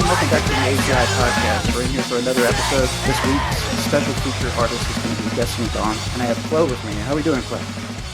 Welcome back to the ATI podcast. We're in here for another episode. This week's special feature artist is going to be Destiny Bond, and I have Cloe with me. How are we doing, Cloe?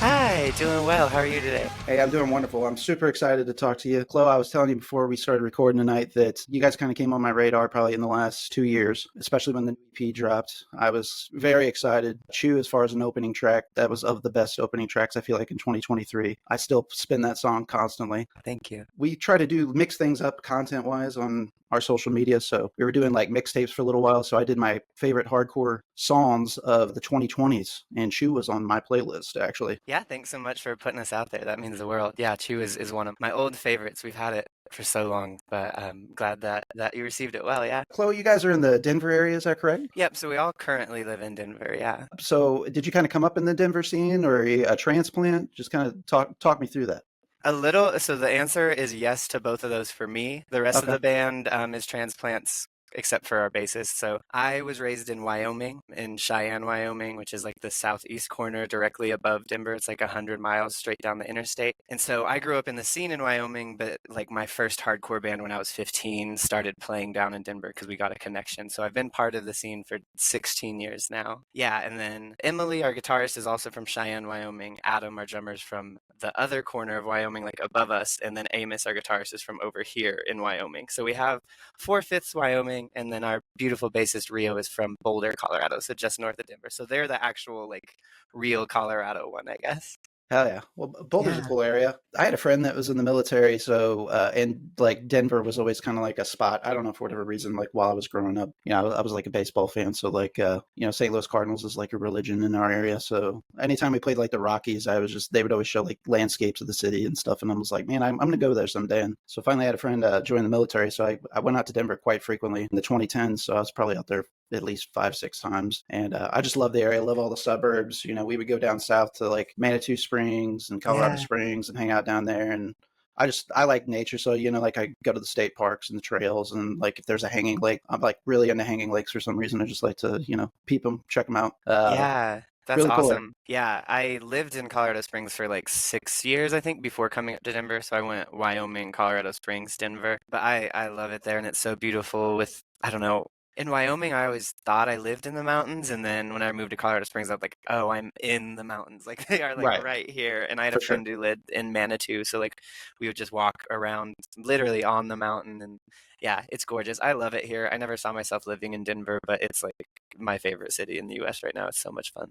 Hi, doing well. How are you today? Hey, I'm doing wonderful. I'm super excited to talk to you. Cloe, I was telling you before we started recording tonight that you guys kind of came on my radar probably in the last 2 years, especially when the EP dropped. I was very excited. Chew, as far as an opening track, that was of the best opening tracks, I feel like, in 2023. I still spin that song constantly. Thank you. We try to mix things up content-wise on our social media. So we were doing like mixtapes for a little while. So I did my favorite hardcore songs of the 2020s, and Chew was on my playlist, actually. Yeah, thanks so much for putting us out there. That means the world. Yeah, Chew is one of my old favorites. We've had it for so long, but I'm glad that you received it well, yeah. Chloe, you guys are in the Denver area, is that correct? Yep, so we all currently live in Denver, yeah. So did you kind of come up in the Denver scene, or a transplant? Just kind of talk me through that. A little. So the answer is yes to both of those for me. The rest of the band is transplants, except for our bassist. So I was raised in Wyoming, in Cheyenne, Wyoming, which is like the southeast corner directly above Denver. It's like 100 miles straight down the interstate. And so I grew up in the scene in Wyoming, but like my first hardcore band when I was 15 started playing down in Denver because we got a connection. So I've been part of the scene for 16 years now. Yeah, and then Emily, our guitarist, is also from Cheyenne, Wyoming. Adam, our drummer, is from the other corner of Wyoming, like above us. And then Amos, our guitarist, is from over here in Wyoming. So we have 4/5 Wyoming, and then our beautiful bassist Rio is from Boulder, Colorado, so just north of Denver. So they're the actual like real Colorado one, I guess. Hell yeah. Well, Boulder's a cool area. I had a friend that was in the military, so and like Denver was always kind of like a spot. I don't know, for whatever reason, like while I was growing up, I was like a baseball fan, so like St. Louis Cardinals is like a religion in our area. So anytime we played like the Rockies, they would always show like landscapes of the city and stuff, and I was like, man, I'm gonna go there someday. And so finally I had a friend join the military, so I went out to Denver quite frequently in the 2010s, so I was probably out there at least 5-6 times. And I just love the area. I love all the suburbs. We would go down south to like Manitou Springs and Colorado Springs and hang out down there. And I like nature. So, like I go to the state parks and the trails, and like if there's a hanging lake, I'm like really into hanging lakes for some reason. I just like to, peep them, check them out. Yeah. That's really awesome. Cool. Yeah, I lived in Colorado Springs for like 6 years, I think, before coming up to Denver. So I went Wyoming, Colorado Springs, Denver. But I love it there, and it's so beautiful with, I don't know, in Wyoming, I always thought I lived in the mountains, and then when I moved to Colorado Springs, I was like, oh, I'm in the mountains. Like, they are like right here. And I had a friend who lived in Manitou, so like we would just walk around literally on the mountain, and yeah, it's gorgeous. I love it here. I never saw myself living in Denver, but it's like my favorite city in the U.S. right now. It's so much fun.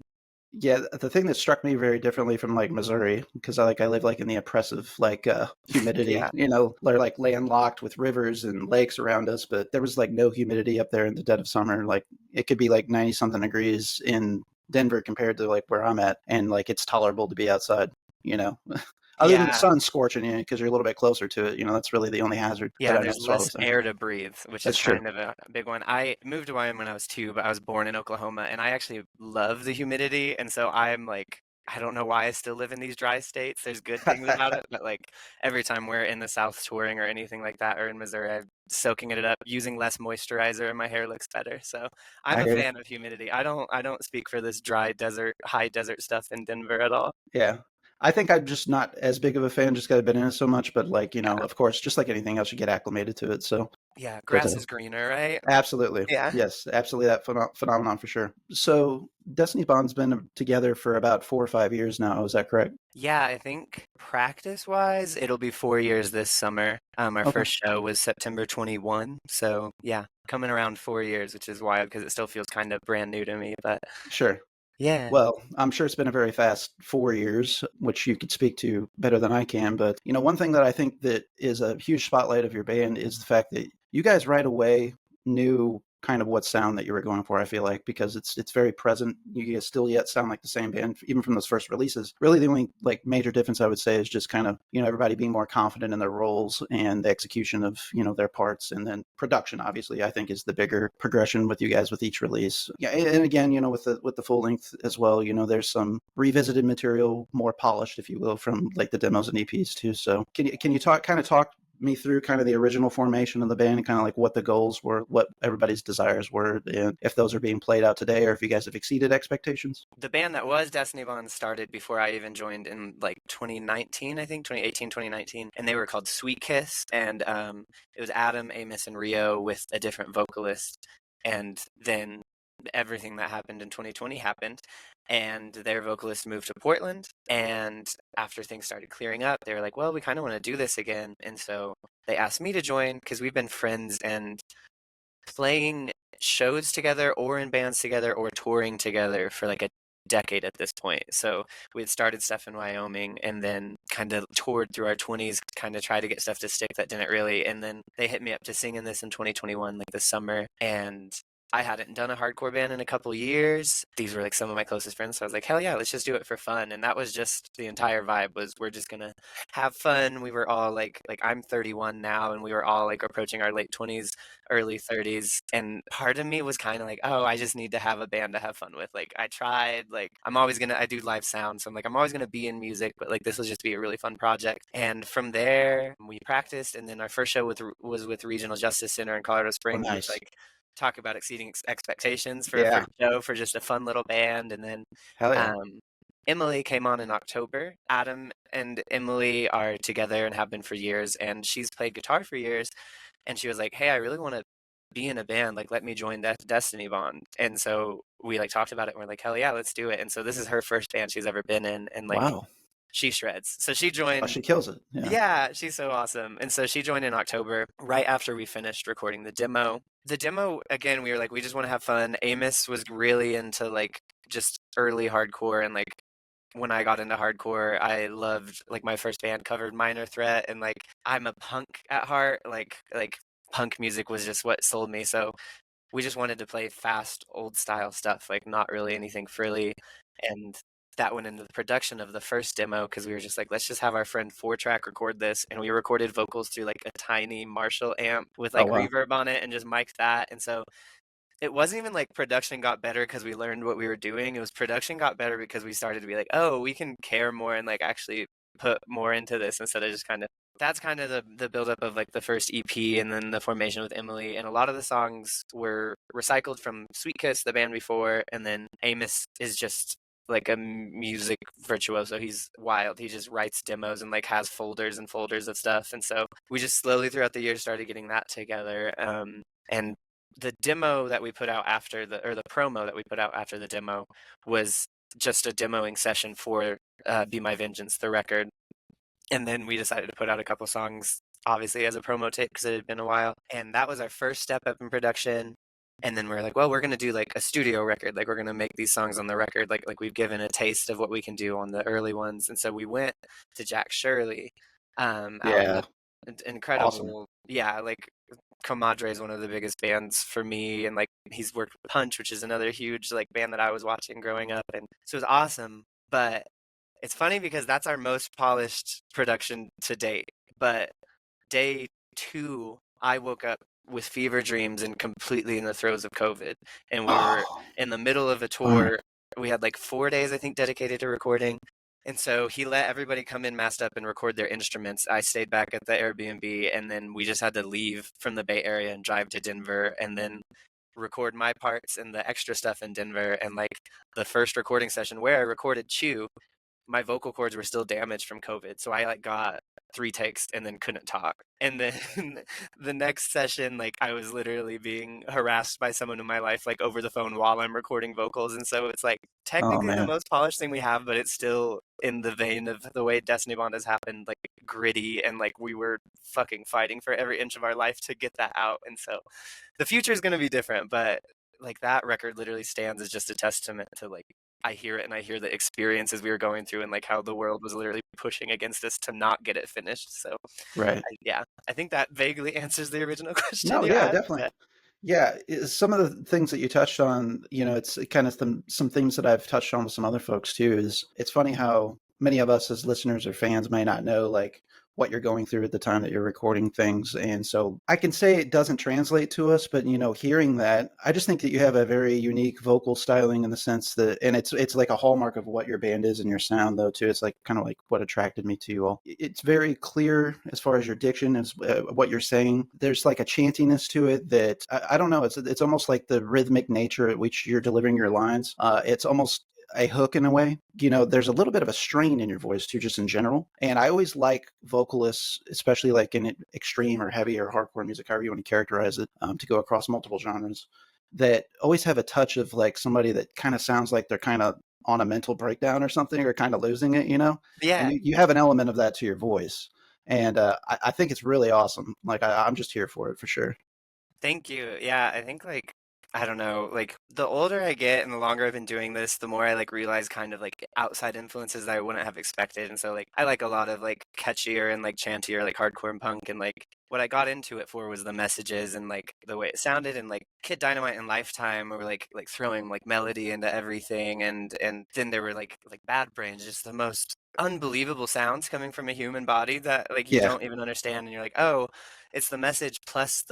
Yeah, the thing that struck me very differently from like Missouri, because I live like in the oppressive like humidity, they're like landlocked with rivers and lakes around us, but there was like no humidity up there in the dead of summer. Like it could be like 90 something degrees in Denver compared to like where I'm at, and like it's tolerable to be outside, Other than the sun scorching you because you're a little bit closer to it, that's really the only hazard. Yeah, there's less air to breathe, which is kind of a big one. I moved to Wyoming when I was 2, but I was born in Oklahoma, and I actually love the humidity. And so I'm like, I don't know why I still live in these dry states. There's good things about it, but like every time we're in the South touring or anything like that, or in Missouri, I'm soaking it up, using less moisturizer, and my hair looks better. So I'm a fan of humidity. I don't speak for this dry desert, high desert stuff in Denver at all. Yeah. I think I'm just not as big of a fan just because I've been in it so much, but like, of course, just like anything else, you get acclimated to it. So yeah, grass is greener, right? Absolutely. Yeah. Yes, absolutely. That phenomenon for sure. So Destiny Bond's been together for about 4 or 5 years now. Is that correct? Yeah, I think practice-wise, it'll be 4 years this summer. Our first show was September 21. So yeah, coming around 4 years, which is wild because it still feels kind of brand new to me. But sure. Yeah. Well, I'm sure it's been a very fast 4 years, which you could speak to better than I can. But, one thing that I think that is a huge spotlight of your band is the fact that you guys right away knew kind of what sound that you were going for, I feel like, because it's very present. You guys still yet sound like the same band, even from those first releases. Really, the only like major difference I would say is just kind of, everybody being more confident in their roles and the execution of, their parts. And then production, obviously, I think is the bigger progression with you guys with each release. Yeah, and again, with the full length as well, there's some revisited material, more polished, if you will, from like the demos and EPs too. So can you talk me through kind of the original formation of the band and kind of like what the goals were, what everybody's desires were, and if those are being played out today or if you guys have exceeded expectations? The band that was Destiny Bond started before I even joined in like 2019, I think 2018, 2019, and they were called Sweet Kiss, and it was Adam, Amos, and Rio with a different vocalist, and then everything that happened in 2020 happened, and their vocalist moved to Portland, and after things started clearing up, they were like, well, we kind of want to do this again, and so they asked me to join because we've been friends and playing shows together or in bands together or touring together for like a decade at this point. So we had started stuff in Wyoming and then kind of toured through our 20s, kind of tried to get stuff to stick that didn't really. And then they hit me up to sing in this in 2021, like the summer. And I hadn't done a hardcore band in a couple years. These were like some of my closest friends. So I was like, hell yeah, let's just do it for fun. And that was just the entire vibe was we're just going to have fun. We were all like I'm 31 now and we were all like approaching our late 20s, early 30s. And part of me was kind of like, oh, I just need to have a band to have fun with. Like I tried, like I do live sound. So I'm like, I'm always going to be in music, but like this will just be a really fun project. And from there, we practiced. And then our first show was with Regional Justice Center in Colorado Oh, Springs, which nice. like, talk about exceeding expectations for a Yeah. first show for just a fun little band. And then Hell yeah. Emily came on in October. Adam and Emily are together and have been for years, and she's played guitar for years. And she was like, hey, I really want to be in a band. Like, let me join Destiny Bond. And so we like talked about it and we're like, hell yeah, let's do it. And so this is her first band she's ever been in. And like, Wow. she shreds. So she Oh, joined. she kills it. Yeah. Yeah, she's so awesome. And so she joined in October, right after we finished recording the demo. The demo, again, we were like, we just want to have fun. Amos was really into like just early hardcore. And like when I got into hardcore, I loved like my first band covered Minor Threat. And like I'm a punk at heart. Like punk music was just what sold me. So we just wanted to play fast, old style stuff, like not really anything frilly. And that went into the production of the first demo because we were just like, let's just have our friend 4-track record this. And we recorded vocals through like a tiny Marshall amp with Oh, like wow. reverb on it and just mic'd that. And so it wasn't even like production got better because we learned what we were doing. It was production got better because we started to be like, oh, we can care more and like actually put more into this instead of just kind of that's kind of the buildup of like the first EP and then the formation with Emily. And a lot of the songs were recycled from Sweet Kiss, the band before, and then Amos is just like a music virtuoso. He's wild. He just writes demos and like has folders and folders of stuff. And so we just slowly throughout the years started getting that together. And the demo that we put out after the promo that we put out after the demo was just a demoing session for Be My Vengeance, the record. And then we decided to put out a couple songs, obviously as a promo tape because it had been a while. And that was our first step up in production. And then we are like, well, we're going to do like a studio record. Like we're going to make these songs on the record. Like we've given a taste of what we can do on the early ones. And so we went to Jack Shirley out in Yeah. the Awesome. incredible, yeah, like Comradery is one of the biggest bands for me. And like he's worked with Punch, which is another huge like band that I was watching growing up. And so it was awesome. But it's funny because that's our most polished production to date. But day 2, I woke up with fever dreams and completely in the throes of COVID. And we were Oh, in the middle of a bummer. tour. We had like 4 days, I think, dedicated to recording. And so he let everybody come in masked up and record their instruments. I stayed back at the Airbnb, and then we just had to leave from the Bay Area and drive to Denver and then record my parts and the extra stuff in Denver. And like the first recording session where I recorded Chew, my vocal cords were still damaged from COVID. So I like got 3 takes and then couldn't talk. And then the next session, like I was literally being harassed by someone in my life, like over the phone while I'm recording vocals. And so it's like Oh, technically the man. most polished thing we have, but it's still in the vein of the way Destiny Bond has happened, like gritty. And like we were fucking fighting for every inch of our life to get that out. And so the future is going to be different, but like that record literally stands as just a testament to like I hear it and I hear the experiences we were going through and like how the world was literally pushing against us to not get it finished. So Right. yeah, I think that vaguely answers the original question No, you yeah, asked. definitely. Yeah, some of the things that you touched on, it's kind of some themes that I've touched on with some other folks too. Is it's funny how many of us as listeners or fans may not know like what you're going through at the time that you're recording things, and so I can say it doesn't translate to us, but hearing that, I just think that you have a very unique vocal styling in the sense that, and it's like a hallmark of what your band is and your sound though too. It's like kind of like what attracted me to you all. It's very clear as far as your diction, as what you're saying. There's like a chantiness to it that I don't know. It's almost like the rhythmic nature at which you're delivering your lines. It's almost a hook in a way. There's a little bit of a strain in your voice too, just in general. And I always like vocalists, especially like in extreme or heavy or hardcore music, however you want to characterize it, to go across multiple genres, that always have a touch of like somebody that kind of sounds like they're kind of on a mental breakdown or something, or kind of losing it. Yeah, And you have an element of that to your voice. And I think it's really awesome. Like I'm just here for it for sure. thank you. Yeah, I think like I don't know, like the older I get and the longer I've been doing this, the more I like realize kind of like outside influences that I wouldn't have expected. And so like I like a lot of like catchier and like chantier like hardcore and punk, and like what I got into it for was the messages and like the way it sounded. And like Kid Dynamite and Lifetime were like throwing like melody into everything, and then there were like Bad Brains, just the most unbelievable sounds coming from a human body that like you Yeah. don't even understand, and you're like, oh, it's the message plus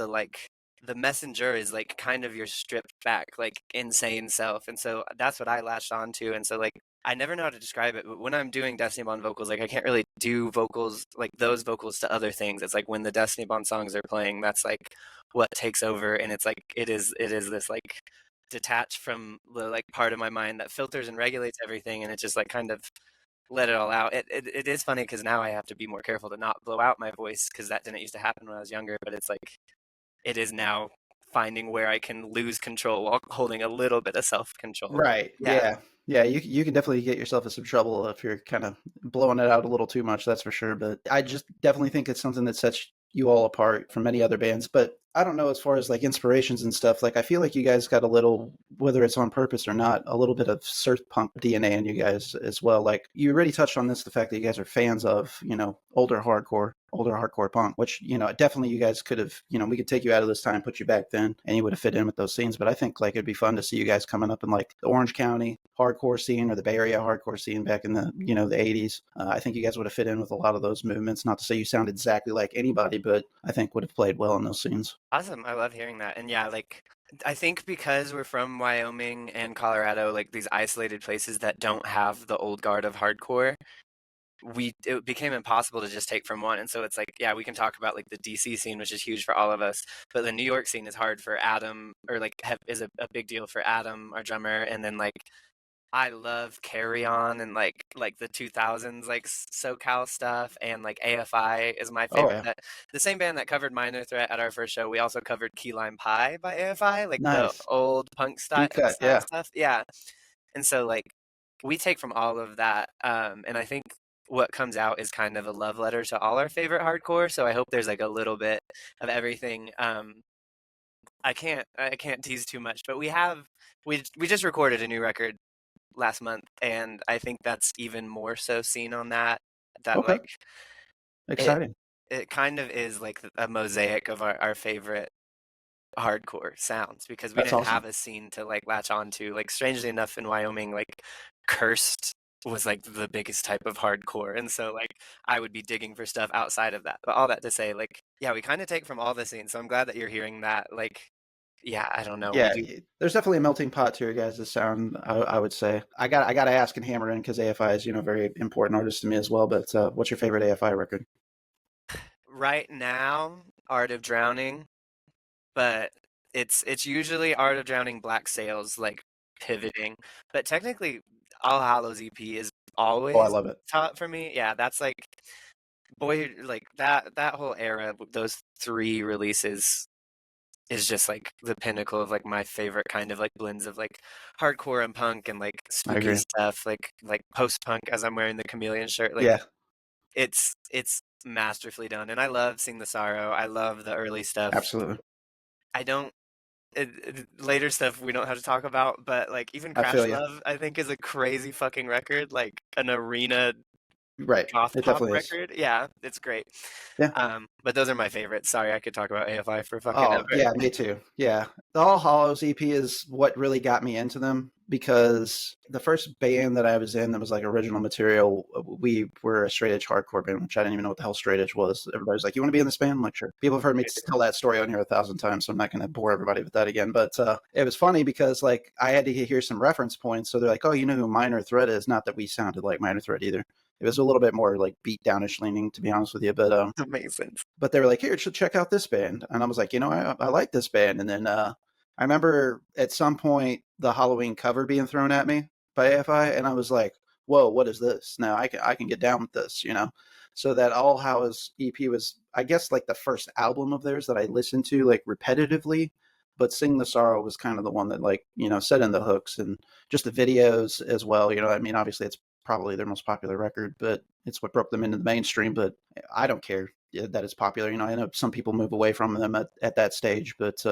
the messenger is like kind of your stripped back like insane self. And so that's what I latched on to. And so like I never know how to describe it, but when I'm doing Destiny Bond vocals, like I can't really do vocals like those vocals to other things. It's like when the Destiny Bond songs are playing, that's like what takes over. And it's like it is this like detached from the like part of my mind that filters and regulates everything, and it just like kind of let it all out. It is funny because now I have to be more careful to not blow out my voice, because that didn't used to happen when I was younger. But it's like it is now finding where I can lose control while holding a little bit of self control. Right. Yeah. Yeah. Yeah. You can definitely get yourself in some trouble if you're kind of blowing it out a little too much. That's for sure. But I just definitely think it's something that sets you all apart from many other bands. But I don't know, as far as like inspirations and stuff, like I feel like you guys got a little, whether it's on purpose or not, a little bit of surf punk DNA in you guys as well. Like you already touched on this, the fact that you guys are fans of, older hardcore punk, which, definitely you guys could have, we could take you out of this time, put you back then, and you would have fit in with those scenes. But I think like it'd be fun to see you guys coming up in like the Orange County hardcore scene or the Bay Area hardcore scene back in the, the 80s. I think you guys would have fit in with a lot of those movements. Not to say you sound exactly like anybody, but I think would have played well in those scenes. Awesome. I love hearing that. And yeah, like I think because we're from Wyoming and Colorado, like these isolated places that don't have the old guard of hardcore, it became impossible to just take from one. And so it's like, yeah, we can talk about like the DC scene, which is huge for all of us, but the New York scene is hard for Adam, or like is a big deal for Adam, our drummer. And then like I love Carry On and like the 2000s like SoCal stuff, and like AFI is my Oh favorite. yeah. That the same band that covered Minor Threat at our first show, we also covered Key Lime Pie by AFI, like the Nice. old punk Deep cut. style Yeah. stuff. Yeah. And so like we take from all of that, and I think what comes out is kind of a love letter to all our favorite hardcore. So I hope there's like a little bit of everything. I can't tease too much, but we just recorded a new record last month, and I think that's even more so seen on that Okay. like it Exciting. it kind of is like a mosaic of our favorite hardcore sounds, because we That's didn't awesome. have a scene to like latch on to. Like strangely enough, in Wyoming, like cursed was like the biggest type of hardcore, and so like I would be digging for stuff outside of that. But all that to say, like yeah, we kind of take from all the scenes, so I'm glad that you're hearing that. Like yeah, I don't know, we Yeah, do. there's definitely a melting pot to your guys' sound. I would say I got to ask and hammer in because AFI is very important artist to me as well. But what's your favorite AFI record? Right now, Art of Drowning, but it's usually Art of Drowning, Black Sails, like pivoting. But technically, All Hallows EP is Oh, I always love it. top for me. Yeah, that's like boy, like that whole era, those three releases is just like the pinnacle of like my favorite kind of like blends of like hardcore and punk and like I spooky agree. stuff, like post punk as I'm wearing the chameleon shirt. Like Yeah, it's masterfully done, and I love Sing the Sorrow. I love the early stuff. absolutely. I don't. later stuff we don't have to talk about, but like even I feel Crash you. Love, I think is a crazy fucking record, like an arena Right. goth It pop definitely is. record. Yeah, it's great. Yeah. But those are my favorites. Sorry, I could talk about AFI for fucking Oh, ever. yeah, me too. Yeah. The All Hollows EP is what really got me into them because the first band that I was in that was like original material, we were a straight edge hardcore band, which I didn't even know what the hell straight edge was. Everybody's like, "You want to be in this band?" I'm like, "Sure." People have heard me tell that story on here 1,000 times, so I'm not going to bore everybody with that again. But it was funny because like I had to hear some reference points. So they're like, "Oh, you know who Minor Threat is?" Not that we sounded like Minor Threat either. It was a little bit more like beat downish leaning, to be honest with you. That makes sense. But they were like, "Here, you should check out this band." And I was like, I like this band. And then I remember at some point the Halloween cover being thrown at me by AFI, and I was like, "Whoa, what is this?" Now I can get down with this. So that All Hallows EP was, I guess, like the first album of theirs that I listened to like repetitively. But Sing the Sorrow was kind of the one that like set in the hooks and just the videos as well. I mean, obviously it's probably their most popular record, but it's what broke them into the mainstream. But I don't care that it's popular. I know some people move away from them at that stage, but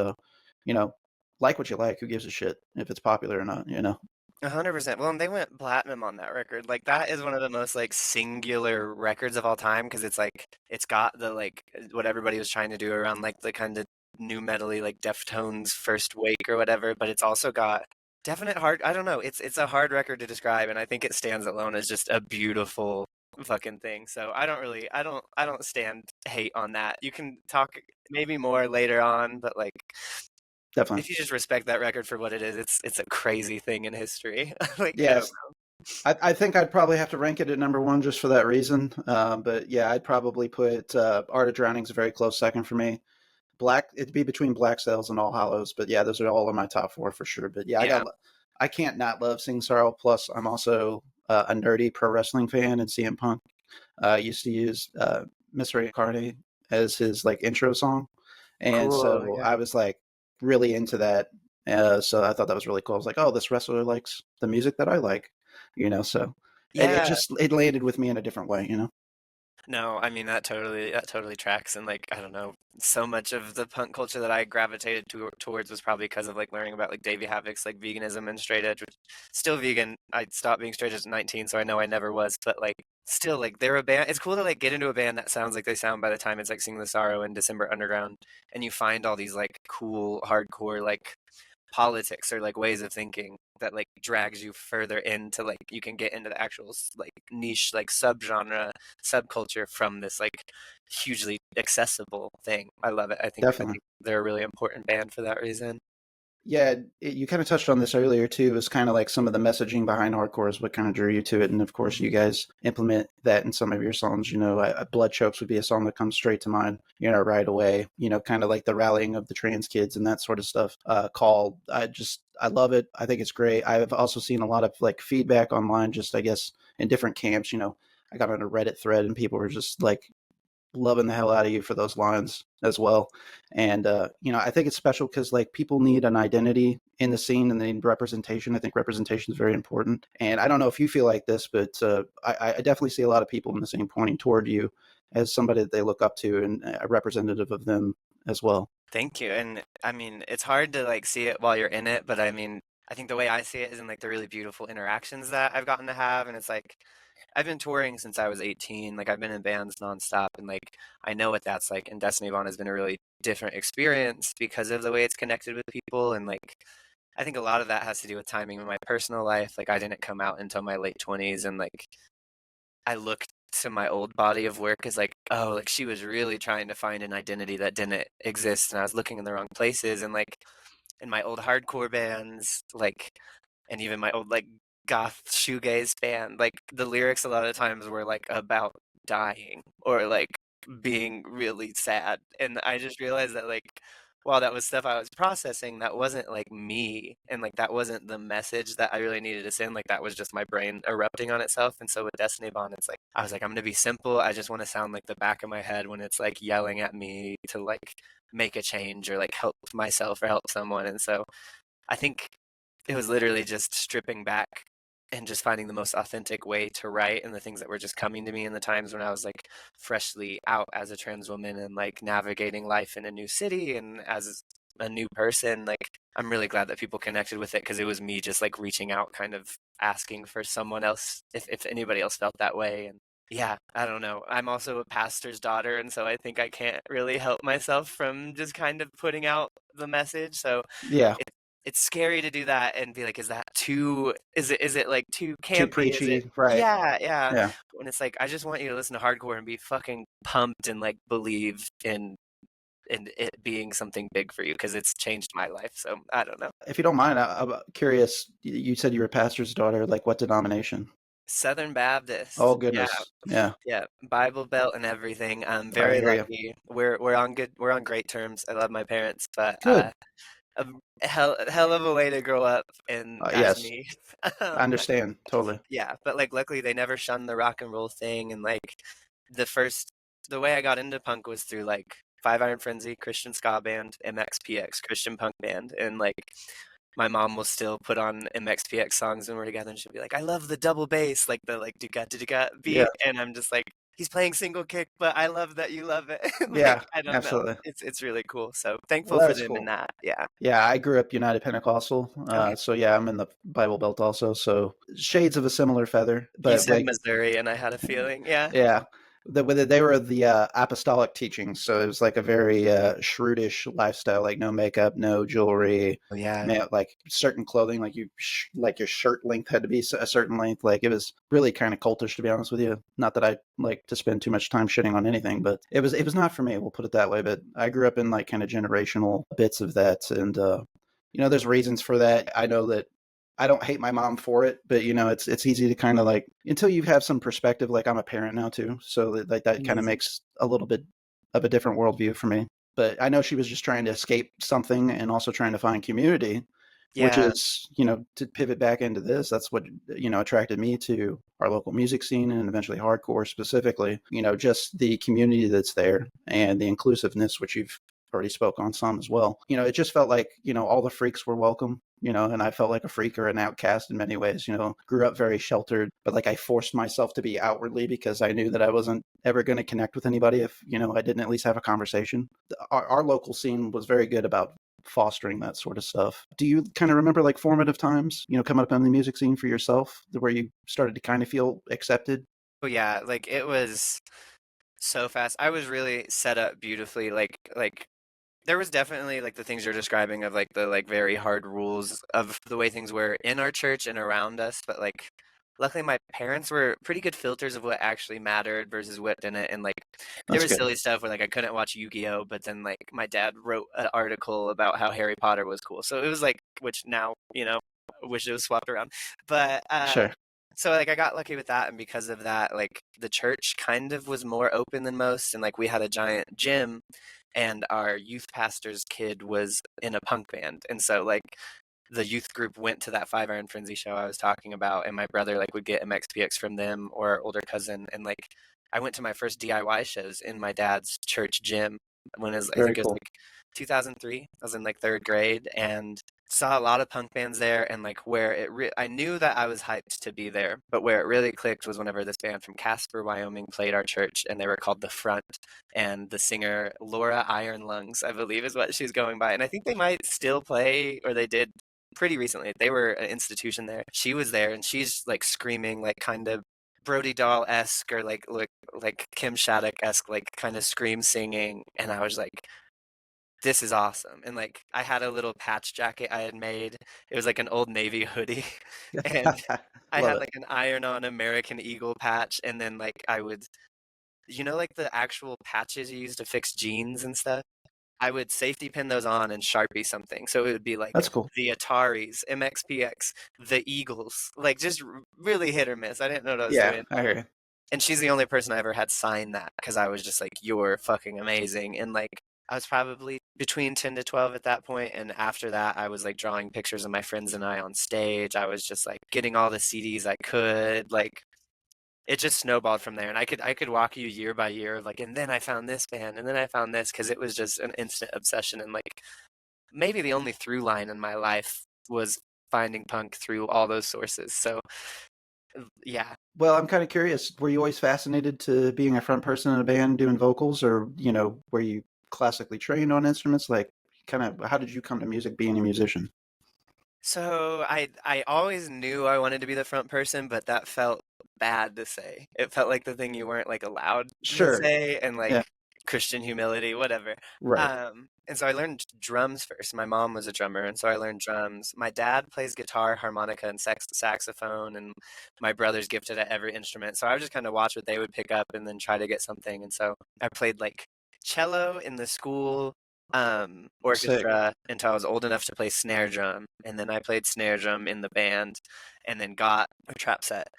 you know, like what you like. Who gives a shit if it's popular or not? 100%. Well, and they went platinum on that record. Like that is one of the most like singular records of all time because it's like it's got the like what everybody was trying to do around like the kind of new metally like Deftones First Wake or whatever, but it's also got definite hard. I don't know. It's a hard record to describe, and I think it stands alone as just a beautiful fucking thing. So I don't stand hate on that. You can talk maybe more later on, but like Definitely. if you just respect that record for what it is, it's a crazy thing in history. Like I don't Yes. I think I'd probably have to rank it at number one just for that reason. But yeah, I'd probably put Art of Drowning's a very close second for me. It'd be between Black Sails and All Hallows, but yeah, those are all in my top four for sure. But yeah, yeah, I can't not love Sing Sorrow. Plus, I'm also a nerdy pro wrestling fan, and CM Punk used to use Mr. Incarnate as his like intro song, and cool. so Yeah. I was like really into that. So I thought that was really cool. I was like, oh, this wrestler likes the music that I like. So it Yeah. just it landed with me in a different way. No, I mean that totally tracks and like I don't know, so much of the punk culture that I gravitated towards was probably because of like learning about like Davey Havok's like veganism and straight edge, which still vegan. I stopped being straight edge at 19, so I know I never was, but like still like they're a band. It's cool to like get into a band that sounds like they sound by the time it's like Sing the Sorrow and December Underground and you find all these like cool hardcore like politics or like ways of thinking that like drags you further into like you can get into the actual like niche like subgenre subculture from this like hugely accessible thing. I love it. I think Definitely. they're a really important band for that reason. Yeah, you kind of touched on this earlier too. Is kind of like some of the messaging behind hardcore is what kind of drew you to it, and of course, you guys implement that in some of your songs. Blood Chokes would be a song that comes straight to mind. Right away. Kind of like the rallying of the trans kids and that sort of stuff. Called. I love it. I think it's great. I've also seen a lot of like feedback online, just I guess in different camps. I got on a Reddit thread and people were just like loving the hell out of you for those lines as well. And I think it's special because like people need an identity in the scene and they need representation. I think representation is very important. And I don't know if you feel like this, but I definitely see a lot of people in the scene pointing toward you as somebody that they look up to and a representative of them as well. Thank you. And I mean, it's hard to like see it while you're in it, but I mean, I think the way I see it is in like the really beautiful interactions that I've gotten to have. And it's like, I've been touring since I was 18. Like I've been in bands nonstop and like I know what that's like. And Destiny Bond has been a really different experience because of the way it's connected with people. And like I think a lot of that has to do with timing in my personal life. Like I didn't come out until my late 20s and like I looked to my old body of work as like, oh, like she was really trying to find an identity that didn't exist and I was looking in the wrong places and like in my old hardcore bands, like and even my old like goth shoegaze band, like the lyrics a lot of times were like about dying or like being really sad. And I just realized that like while that was stuff I was processing, that wasn't like me and like that wasn't the message that I really needed to send. Like that was just my brain erupting on itself. And so with Destiny Bond, it's like I was like, I'm gonna be simple. I just want to sound like the back of my head when it's like yelling at me to like make a change or like help myself or help someone. And so I think it was literally just stripping back and just finding the most authentic way to write and the things that were just coming to me in the times when I was like freshly out as a trans woman and like navigating life in a new city and as a new person, like I'm really glad that people connected with it because it was me just like reaching out, kind of asking for someone else if anybody else felt that way. And yeah, I don't know. I'm also a pastor's daughter, and so I think I can't really help myself from just kind of putting out the message. So Yeah. it, it's scary to do that and be like, is that too, is it like too Too campy? Is it, preachy. Right. yeah, yeah. Yeah. When it's like, I just want you to listen to hardcore and be fucking pumped and like believe in it being something big for you because it's changed my life. So I don't know. If you don't mind, I'm curious. You said you were a pastor's daughter. Like, what denomination? Southern Oh, Baptist. Yeah, goodness. Yeah. yeah. Bible Belt and everything. I'm I very hear you. lucky. We're on great terms. I love my parents, but Good. a hell of a way to grow up and as Yes. me. I Um, understand. Totally. yeah, but like luckily they never shunned the rock and roll thing, and like the first the way I got into punk was through like Five Iron Frenzy, Christian ska band, MXPX, Christian punk band, and like my mom will still put on MXPX songs when we're together, and she'll be like, "I love the double bass, like the like do Yeah. beat," and I'm just like, "He's playing single kick, but I love that you love it." Like Yeah. I don't know, Absolutely. it's really cool. So Well, thankful that for is them in cool. that. Yeah. Yeah, I grew up United Pentecostal. Okay. So yeah, I'm in the Bible Belt also. So shades of a similar feather, You but said like, Missouri, and I had a feeling. Yeah. yeah, they were the apostolic teachings. So it was like a very shrewdish lifestyle, like no makeup, no jewelry, Oh yeah. man, like certain clothing, like like your shirt length had to be a certain length. Like it was really kind of cultish, to be honest with you. Not that I like to spend too much time shitting on anything, but it was not for me. We'll put it that way. But I grew up in like kind of generational bits of that, and there's reasons for that. I know that I don't hate my mom for it, but it's easy to kind of like until you have some perspective. Like I'm a parent now too, so that kind of Mhm. makes a little bit of a different worldview for me. But I know she was just trying to escape something and also trying to find community, which Yeah. is to pivot back into this. That's what attracted me to our local music scene and eventually hardcore specifically. Just the community that's there and the inclusiveness, which you've already spoke on some as well. It just felt like all the freaks were welcome, and I felt like a freak or an outcast in many ways. Grew up very sheltered, but like I forced myself to be outwardly because I knew that I wasn't ever going to connect with anybody if I didn't at least have a conversation. Our local scene was very good about fostering that sort of stuff. Do you kind of remember like formative times, coming up in the music scene for yourself, where you started to kind of feel accepted? Oh yeah, like it was so fast. I was really set up beautifully. Like there was definitely like the things you're describing of like the like very hard rules of the way things were in our church and around us, but like luckily my parents were pretty good filters of what actually mattered versus what didn't. And like there That's was good. silly stuff where like I couldn't watch Yu-Gi-Oh, but then like my dad wrote an article about how Harry Potter was cool. So it was like, which now, wish it was swapped around. But Sure. so like I got lucky with that, and because of that, like the church kind of was more open than most, and like we had a giant gym, and our youth pastor's kid was in a punk band, and so like the youth group went to that Five Iron Frenzy show I was talking about, and my brother like would get MXPX from them or our older cousin, and like I went to my first DIY shows in my dad's church gym when it was, I Very think it was cool. like 2003. I was in like third grade and saw a lot of punk bands there, and like where I knew that I was hyped to be there, but where it really clicked was whenever this band from Casper, Wyoming played our church, and they were called The Front, and the singer Laura Iron Lungs, I believe is what she's going by, and I think they might still play, or they did pretty recently. They were an institution there. She was there, and she's like screaming like kind of Brody Dahl esque or like Kim Shattuck esque, like kind of scream singing, and I was like, this is awesome. And like I had a little patch jacket I had made. It was like an Old Navy hoodie, and I Love had it. like an iron-on American Eagle patch, and then like I would, like the actual patches you use to fix jeans and stuff. I would safety pin those on and Sharpie something. So it would be like That's cool. the Ataris, MXPX, the Eagles, like just really hit or miss. I didn't know what I was Yeah, doing. I hear you. And she's the only person I ever had sign that because I was just like, you're fucking amazing. And like, I was probably between 10 to 12 at that point. And after that, I was like drawing pictures of my friends and I on stage. I was just like getting all the CDs I could. Like, it just snowballed from there. And I could walk you year by year of like, and then I found this band, and then I found this, because it was just an instant obsession. And like, maybe the only through line in my life was finding punk through all those sources. So, yeah. Well, I'm kind of curious. Were you always fascinated to being a front person in a band doing vocals, or were you classically trained on instruments? Like, kind of how did you come to music, being a musician? So I always knew I wanted to be the front person, but that felt bad to say. It felt like the thing you weren't like allowed to Sure. say, and Yeah. like Christian humility, whatever. Right. And so I learned drums first. My mom was a drummer, and so I learned drums. My dad plays guitar, harmonica, and saxophone, and my brother's gifted at every instrument. So I would just kind of watch what they would pick up and then try to get something. And so I played like cello in the school Sick. orchestra until I was old enough to play snare drum, and then I played snare drum in the band, and then got a trap set.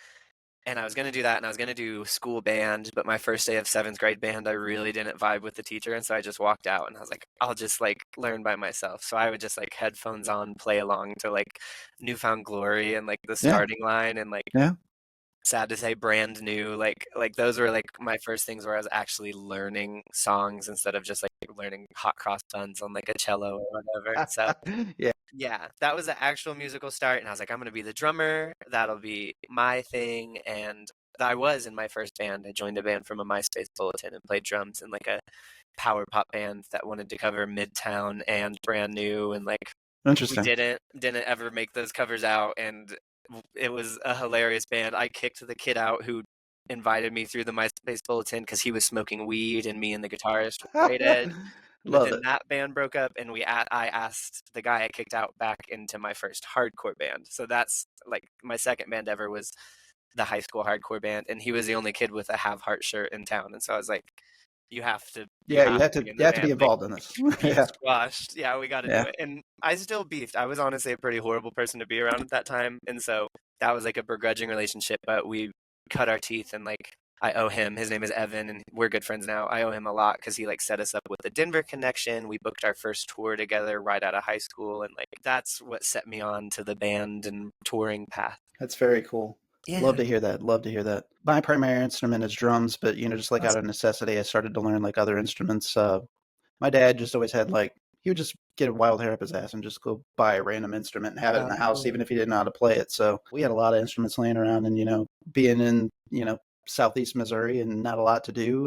And I was gonna do that, and I was gonna do school band, but my first day of seventh grade band, I really didn't vibe with the teacher, and so I just walked out, and I was like, I'll just like learn by myself. So I would just like headphones on, play along to like Newfound Glory and like the Yeah. starting line, and like Yeah. sad to say brand new, like those were like my first things where I was actually learning songs instead of just like learning hot cross buns on like a cello or whatever. So Yeah. yeah, that was the actual musical start, and I was like, I'm gonna be the drummer, that'll be my thing. And I was in my first band. I joined a band from a MySpace bulletin and played drums in like a power pop band that wanted to cover Midtown and Brand New, and like we Interesting. didn't ever make those covers out, and it was a hilarious band. I kicked the kid out who invited me through the MySpace bulletin because he was smoking weed, and me and the guitarist were straight edge. But Love then it. that band broke up, and I asked the guy I kicked out back into my first hardcore band. So that's like my second band ever was the high school hardcore band, and he was the only kid with a Have Heart shirt in town. And so I was like, you Yeah, have to be in you the have to be band. Like involved in this. beef Yeah. squashed. Yeah, we got to do Yeah. it. And I still beefed. I was honestly a pretty horrible person to be around at that time. And so that was like a begrudging relationship, but we cut our teeth, and like I owe him. His name is Evan, and we're good friends now. I owe him a lot because he like set us up with the Denver connection. We booked our first tour together right out of high school, and like that's what set me on to the band and touring path. That's very cool. Love Yeah. to hear that. Love to hear that. My primary instrument is drums, but just like out of Awesome. necessity, I started to learn like other instruments. My dad just always had like he would just get a wild hair up his ass and just go buy a random instrument and have it in Oh, the house, cool. even if he didn't know how to play it. So we had a lot of instruments laying around, and being in southeast Missouri and not a lot to do.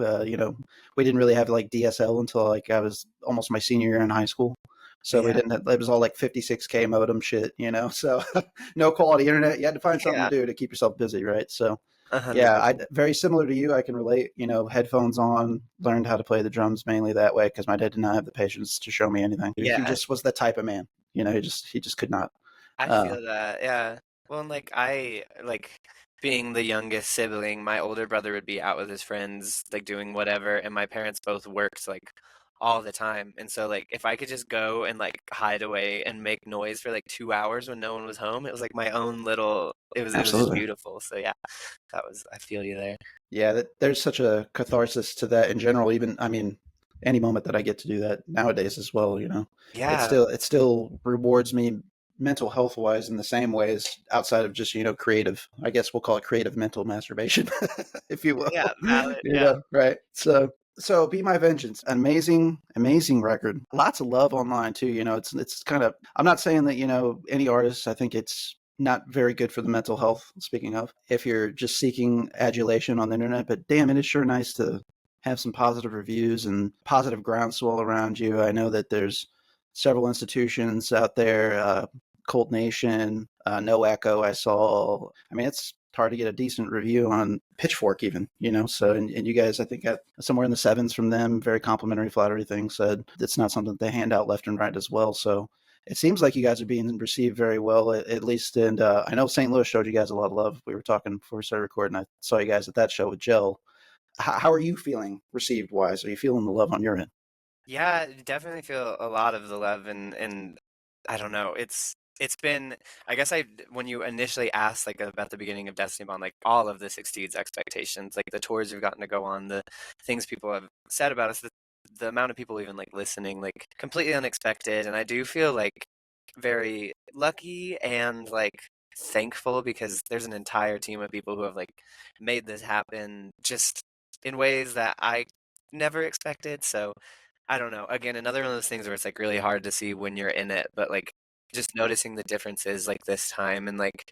We didn't really have like DSL until like I was almost my senior year in high school. So we Yeah. didn't. It was all like 56K modem shit, So no quality internet. You had to find something to Yeah. do to keep yourself busy, right? So yeah, I 100%. very similar to you. I can relate. Headphones on. Learned how to play the drums mainly that way because my dad did not have the patience to show me anything. He Yeah. just was the type of man. He just could not. I Uh, feel that, yeah. Well, and like I like being the youngest sibling, my older brother would be out with his friends, like doing whatever, and my parents both worked like all the time. And so like if I could just go and like hide away and make noise for like 2 hours when no one was home, it was like my own little it was just Absolutely. beautiful. So yeah, I feel you there. Yeah, there's such a catharsis to that in general. Even I mean, any moment that I get to do that nowadays as well, Yeah. it still rewards me mental health wise in the same ways outside of just creative. I guess we'll call it creative mental masturbation, if you will. Yeah, valid. Yeah. Right? So Be My Vengeance, an amazing record. Lots of love online too. It's kind of. I'm not saying that any artist. I think it's not very good for the mental health, speaking of, if you're just seeking adulation on the internet. But damn, it is sure nice to have some positive reviews and positive groundswell around you. I know that there's several institutions out there, Cult Nation, No Echo, I saw. I mean, it's hard to get a decent review on Pitchfork even, so and you guys I think got somewhere in the sevens from them, very complimentary flattery thing said. It's not something that they hand out left and right as well. So it seems like you guys are being received very well, at least. And I know St. Louis showed you guys a lot of love. We were talking before we started recording. I saw you guys at that show with Gel. How are you feeling received wise? Are you feeling the love on your end? Yeah, definitely feel a lot of the love, and I don't know. It's been, I guess, I when you initially asked like about the beginning of Destiny Bond, like all of this exceeds expectations. Like the tours we've gotten to go on, the things people have said about us, the amount of people even like listening, like completely unexpected. And I do feel like very lucky and like thankful because there's an entire team of people who have like made this happen just in ways that I never expected. So I don't know. Again, another one of those things where it's like really hard to see when you're in it, but like just noticing the differences like this time, and like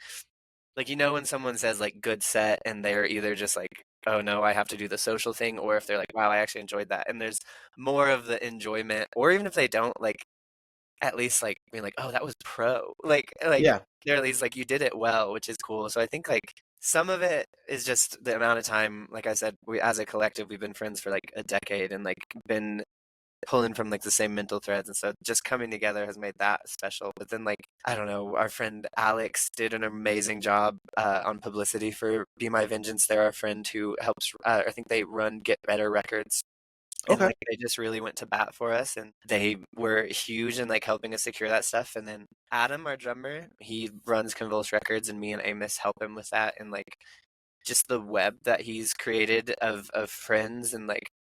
when someone says like good set and they're either just like, oh no, I have to do the social thing, or if they're like, wow, I actually enjoyed that. And there's more of the enjoyment, or even if they don't, like at least like being like, oh, that was pro. Like Yeah. they're at least like you did it well, which is cool. So I think like some of it is just the amount of time, like I said, we as a collective we've been friends for like a decade and like been pulling from like the same mental threads, and so just coming together has made that special. But then like I don't know, our friend Alex did an amazing job on publicity for Be My Vengeance. They're our friend who helps, I think they run Get Better Records, and Okay. like they just really went to bat for us, and they were huge in like helping us secure that stuff. And then Adam, our drummer, he runs Convulse Records, and me and Amos help him with that. And like just the web that he's created of friends and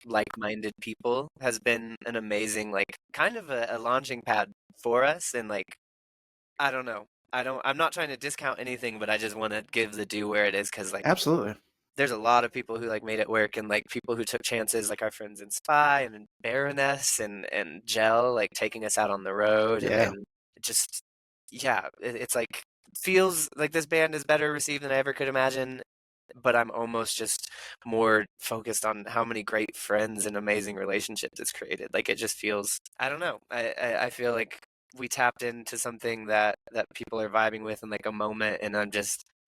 like-minded people has been an amazing like kind of a launching pad for us. And like I don't know, I'm not trying to discount anything, but I just want to give the due where it is, because like Absolutely. there's a lot of people who like made it work, and like people who took chances, like our friends in Spy and in Baroness and Gel, like taking us out on the road. Yeah. And just yeah, it's like feels like this band is better received than I ever could imagine, but I'm almost just more focused on how many great friends and amazing relationships it's created. Like it just feels, I don't know. I feel like we tapped into something that people are vibing with in like a moment, and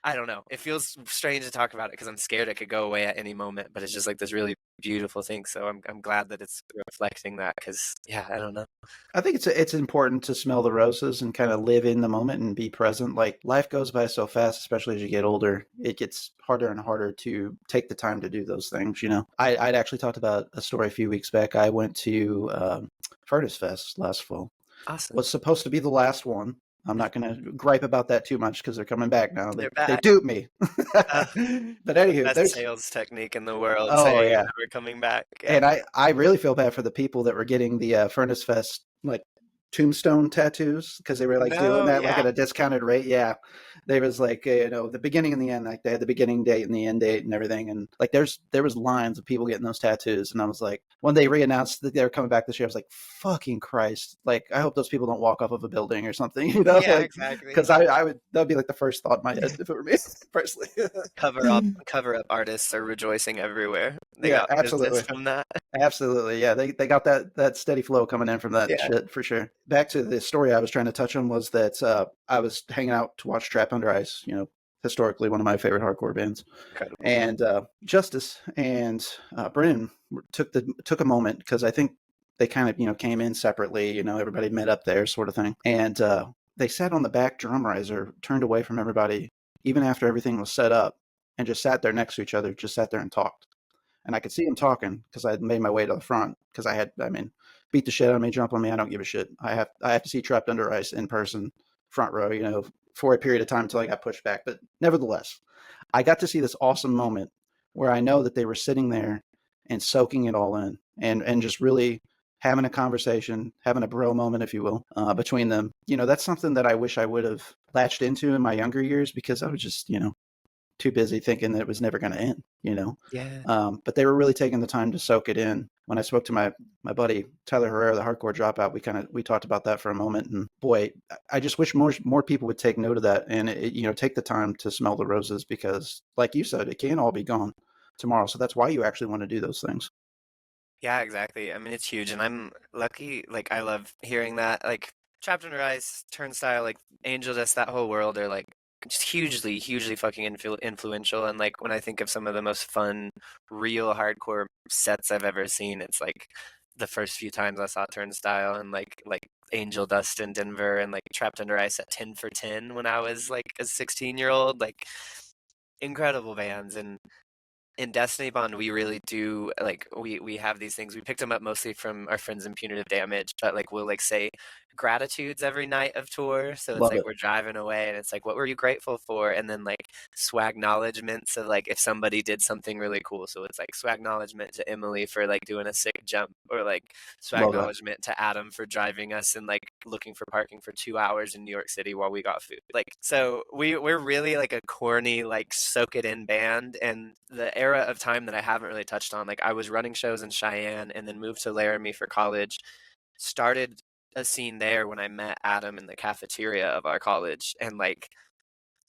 I don't know. It feels strange to talk about it because I'm scared it could go away at any moment, but it's just like this really beautiful thing. So I'm glad that it's reflecting that, because yeah, I don't know. I think it's important to smell the roses and kind of live in the moment and be present. Like life goes by so fast, especially as you get older. It gets harder and harder to take the time to do those things. I'd actually talked about a story a few weeks back. I went to Furnace Fest last fall. Awesome. Was supposed to be the last one. I'm not going to gripe about that too much because they're coming back now. They're They back. duped me. Uh, But anywho, Best there's sales technique in the world, oh saying yeah, that we're coming back. Yeah. and I really feel bad for the people that were getting the Furnace Fest like tombstone tattoos because they were like doing No, that like yeah. at a discounted rate. Yeah, there was like the beginning and the end. Like they had the beginning date and the end date and everything. And like there was lines of people getting those tattoos. And I was like, when they reannounced that they were coming back this year, I was like, fucking Christ! Like I hope those people don't walk off of a building or something. Yeah, Like exactly. because I would that'd be like the first thought in my head if it were me personally. Cover up artists are rejoicing everywhere. They Yeah, got business absolutely. from that. Absolutely. Yeah, they got that steady flow coming in from that Yeah, shit for sure. Back to the story I was trying to touch on was that I was hanging out to watch Trap Under Ice, historically one of my favorite hardcore bands. incredible band. And Justice and Brennan took a moment because I think they kind of, came in separately, everybody met up there sort of thing. And they sat on the back drum riser, turned away from everybody, even after everything was set up, and just sat there next to each other, just sat there and talked. And I could see him talking because I had made my way to the front because beat the shit out of me, jump on me. I don't give a shit. I have to see Trapped Under Ice in person, front row, for a period of time until I got pushed back. But nevertheless, I got to see this awesome moment where I know that they were sitting there and soaking it all in and just really having a conversation, having a bro moment, if you will, between them. That's something that I wish I would have latched into in my younger years because I was just, too busy thinking that it was never going to end. Yeah. But they were really taking the time to soak it in. When I spoke to my buddy Tyler Herrera, the hardcore dropout, we talked about that for a moment. And boy, I just wish more people would take note of that and take the time to smell the roses because, like you said, it can't all be gone tomorrow. So that's why you actually want to do those things. Yeah, exactly. I mean, it's huge, and I'm lucky. Like, I love hearing that. Like, Trapped Under Ice, Turnstile, like Angel Dust, that whole world are like just hugely, hugely fucking influential. And like when I think of some of the most fun, real hardcore sets I've ever seen, it's like the first few times I saw Turnstile and like Angel Dust in Denver and like Trapped Under Ice at 10 for 10 when I was like a 16-year-old. Like incredible bands. And in Destiny Bond, we really do like we have these things. We picked them up mostly from our friends in Punitive Damage, but like we'll like say gratitudes every night of tour. So it's Love like it. we're driving away and it's like, what were you grateful for? And then like swag acknowledgements of like if somebody did something really cool. So it's like swag acknowledgement to Emily for like doing a sick jump, or like swag Love that. acknowledgement to Adam for driving us and like looking for parking for 2 hours in New York City while we got food. Like so we're really like a corny like soak it in band. And the era of time that I haven't really touched on, like I was running shows in Cheyenne and then moved to Laramie for college, started a scene there when I met Adam in the cafeteria of our college. And like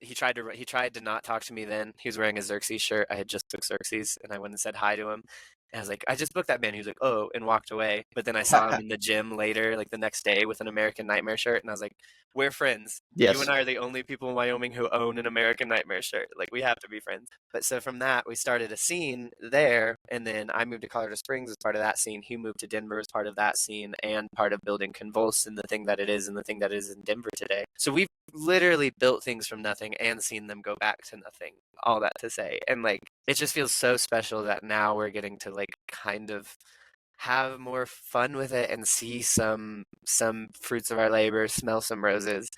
he tried to not talk to me then. He was wearing a Xerxes shirt. I had just took Xerxes and I went and said hi to him. And I was like, I just booked that band. He was like, oh, and walked away. But then I saw him in the gym later, like the next day with an American Nightmare shirt. And I was like, we're friends. You and Yes. I are the only people in Wyoming who own an American Nightmare shirt. Like, we have to be friends. But so from that, we started a scene there. And then I moved to Colorado Springs as part of that scene. He moved to Denver as part of that scene and part of building Convulse and the thing that it is and the thing that is in Denver today. So we've literally built things from nothing and seen them go back to nothing. All that to say. And like, it just feels so special that now we're getting to like kind of have more fun with it and see some fruits of our labor, smell some roses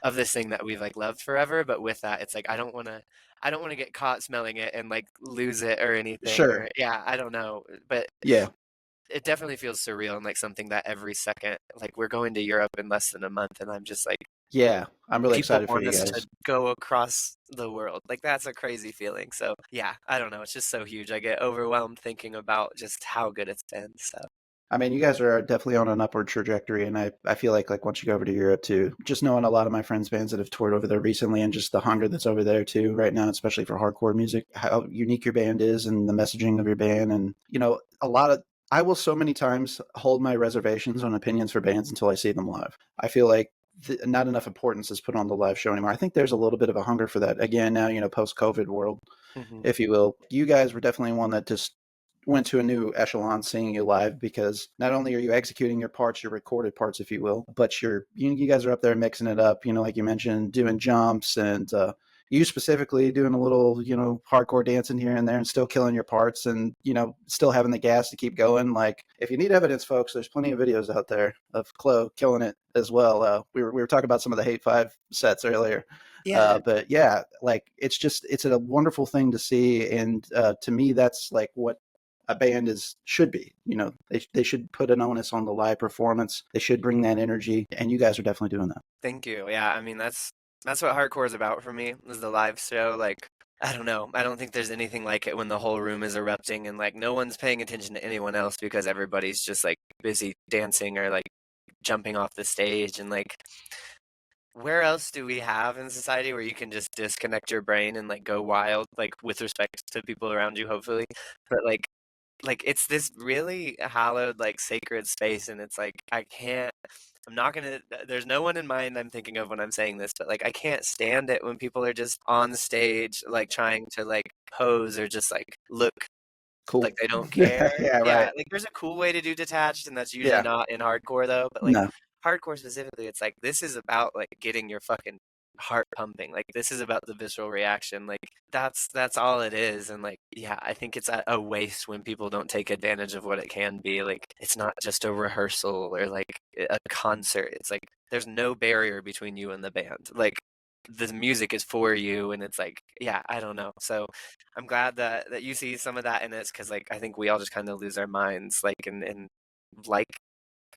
of this thing that we've like loved forever. But with that, it's like I don't want to get caught smelling it and like lose it or anything. Sure. Or yeah, I don't know. But Yeah. it definitely feels surreal and like something that every second, like we're going to Europe in less than a month, and I'm just like, Yeah. I'm really people excited for want you us to guys. go across the world. Like, that's a crazy feeling. So yeah, I don't know. It's just so huge. I get overwhelmed thinking about just how good it's been. So I mean, you guys are definitely on an upward trajectory, and I feel like once you go over to Europe too, just knowing a lot of my friends' bands that have toured over there recently, and just the hunger that's over there too right now, especially for hardcore music, how unique your band is, and the messaging of your band, and a lot of I will so many times hold my reservations on opinions for bands until I see them live. I feel like not enough importance is put on the live show anymore. I think there's a little bit of a hunger for that again now, post COVID world, mhm. if you will. You guys were definitely one that just went to a new echelon seeing you live, because not only are you executing your parts, your recorded parts, if you will, but you guys are up there mixing it up, like you mentioned, doing jumps, and you specifically doing a little, hardcore dancing here and there, and still killing your parts, and still having the gas to keep going. Like, if you need evidence, folks, there's plenty of videos out there of Cloe killing it as well. We were talking about some of the Hate 5 sets earlier. Yeah, But yeah, like, it's a wonderful thing to see, and to me, that's like what a band should be. They should put an onus on the live performance. They should bring that energy, and you guys are definitely doing that. thank you. Yeah, I mean that's what hardcore is about for me, is the live show. Like, I don't know. I don't think there's anything like it when the whole room is erupting and like no one's paying attention to anyone else because everybody's just like busy dancing or like jumping off the stage. And like, where else do we have in society where you can just disconnect your brain and like go wild, like with respect to people around you, hopefully. But like it's this really hallowed, like sacred space, and it's like I'm not gonna, there's no one in mind I'm thinking of when I'm saying this, but like I can't stand it when people are just on stage like trying to like pose or just like look like Cool. they don't care. Yeah, Yeah, right. like there's a cool way to do detached, and that's usually Yeah. not in hardcore though. But like No. hardcore specifically, it's like this is about like getting your fucking heart pumping. Like, this is about the visceral reaction. Like, that's all it is. And like, yeah, I think it's a waste when people don't take advantage of what it can be. Like, it's not just a rehearsal or like a concert. It's like there's no barrier between you and the band. Like, the music is for you, and it's like, yeah, I don't know. So I'm glad that you see some of that in it, because like I think we all just kind of lose our minds, like, and like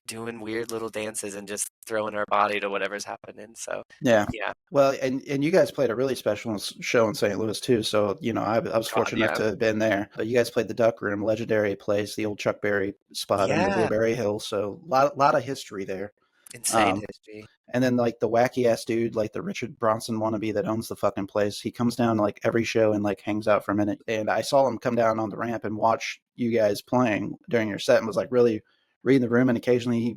doing weird little dances and just throwing our body to whatever's happening. So Yeah. yeah, Well, and you guys played a really special show in St. Louis too. So I was God, fortunate enough yeah, to have been there. But you guys played the Duck Room, legendary place, the old Chuck Berry spot on the yeah, Blueberry Hill. So lot of history there. insane Um, history. And then, like, the wacky ass dude, like the Richard Bronson wannabe that owns the fucking place, he comes down like every show and like hangs out for a minute. And I saw him come down on the ramp and watch you guys playing during your set, and was like really reading the room. And occasionally,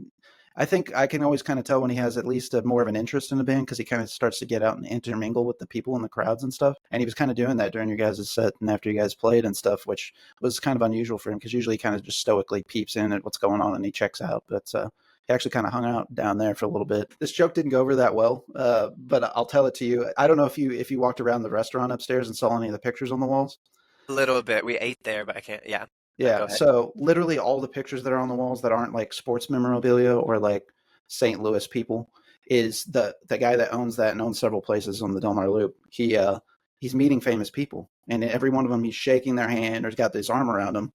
I think I can always kind of tell when he has at least more of an interest in the band, because he kind of starts to get out and intermingle with the people in the crowds and stuff. And he was kind of doing that during your guys' set and after you guys played and stuff, which was kind of unusual for him, because usually he kind of just stoically peeps in at what's going on and he checks out. But he actually kind of hung out down there for a little bit. This joke didn't go over that well, but I'll tell it to you. I don't know if you walked around the restaurant upstairs and saw any of the pictures on the walls. A little bit. We ate there, but I can't. Yeah, no, Yeah, go ahead. so literally all the pictures that are on the walls that aren't like sports memorabilia or like St. Louis people is the guy that owns that and owns several places on the Del Mar Loop. He's meeting famous people, and every one of them he's shaking their hand or he's got his arm around them.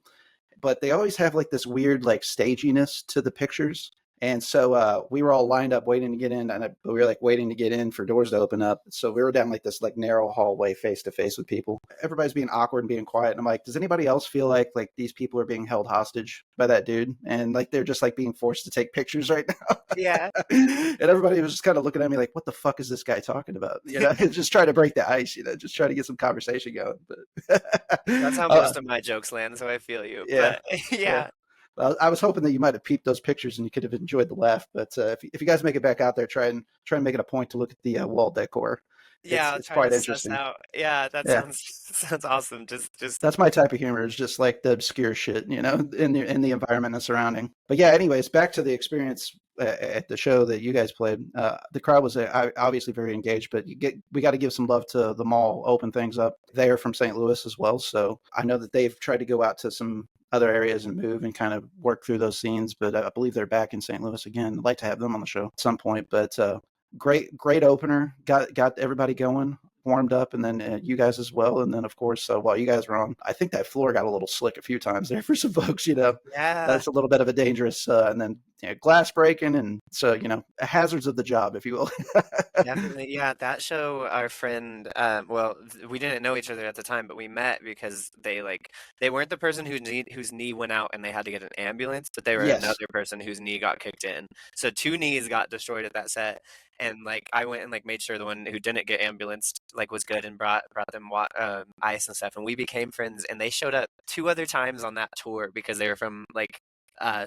But they always have like this weird like staginess to the pictures. And so we were all lined up waiting to get in, and we were like waiting to get in for doors to open up. So we were down like this like narrow hallway face to face with people. Everybody's being awkward and being quiet. And I'm like, does anybody else feel like these people are being held hostage by that dude? And like they're just like being forced to take pictures right now. Yeah. And everybody was just kind of looking at me like, what the fuck is this guy talking about? Just trying to break the ice, just trying to get some conversation going. But That's how most of my jokes land, so I feel you. yeah. But Well, yeah. well, I was hoping that you might have peeped those pictures and you could have enjoyed the laugh. But if you guys make it back out there, try and make it a point to look at the wall decor. Yeah, It's I'll it's try to quite suss interesting. out. Yeah, that Yeah, sounds awesome. Just that's my type of humor. Is just like the obscure shit, in the environment and surrounding. But yeah, anyways, back to the experience at the show that you guys played. The crowd was obviously very engaged, but we got to give some love to the mall, open things up. They are from St. Louis as well, so I know that they've tried to go out to some other areas and move and kind of work through those scenes. But I believe they're back in St. Louis again. I'd like to have them on the show at some point. But great opener. Got everybody going, warmed up, and then you guys as well. And then of course, while you guys were on, I think that floor got a little slick a few times there for some folks. yeah. That's a little bit of a dangerous, and then glass breaking, and so hazards of the job, if you will. Definitely, yeah. That show, our friend, well, we didn't know each other at the time, but we met because they weren't the person whose knee went out and they had to get an ambulance, but they were Yes. another person whose knee got kicked in. So two knees got destroyed at that set, and like I went and like made sure the one who didn't get ambulanced like was good and brought them ice and stuff, and we became friends. And they showed up two other times on that tour because they were from like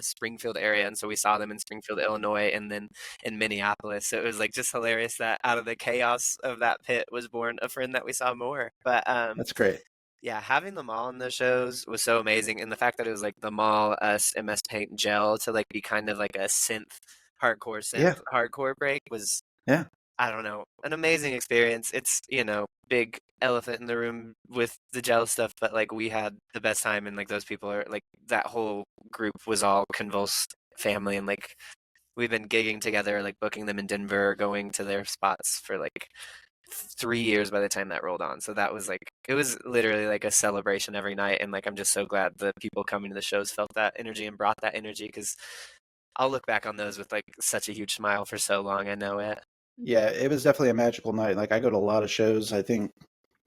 Springfield area, and so we saw them in Springfield, Illinois, and then in Minneapolis. So it was like just hilarious that out of the chaos of that pit was born a friend that we saw more. But That's great. yeah, having them all in the shows was so amazing, and the fact that it was like the Mall, us, MS Paint, Gel to like be kind of like a Yeah. synth hardcore break was, Yeah. I don't know, an amazing experience. It's, big elephant in the room with the Gel stuff, but like we had the best time, and like those people are like that whole group was all Convulsed family, and like we've been gigging together, like booking them in Denver, going to their spots for like 3 years by the time that rolled on. So that was like, it was literally like a celebration every night. And like, I'm just so glad the people coming to the shows felt that energy and brought that energy, because I'll look back on those with like such a huge smile for so long. I know it. Yeah, it was definitely a magical night. Like I go to a lot of shows. I think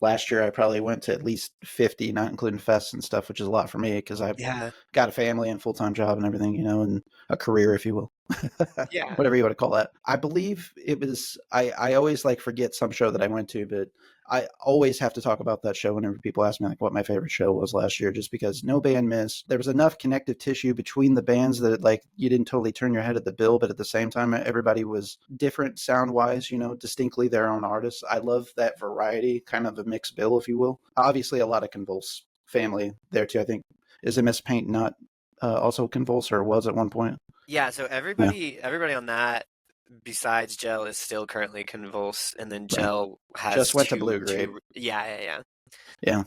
last year I probably went to at least 50, not including fests and stuff, which is a lot for me because I've Yeah. got a family and full-time job and everything, and a career, if you will. Yeah. Whatever you want to call that. I believe it was I always like forget some show that I went to, but I always have to talk about that show whenever people ask me like what my favorite show was last year, just because no band missed. There was enough connective tissue between the bands that like you didn't totally turn your head at the bill, but at the same time everybody was different sound wise, distinctly their own artists. I love that variety, kind of a mixed bill, if you will. Obviously a lot of Convulse family there too. I think is MS Paint not also Convulse, or was at one point? Yeah. So Yeah, everybody on that besides Gel is still currently Convulsed, and then right. Gel has Just went to Blue Grade. yeah, yeah, yeah. Yeah.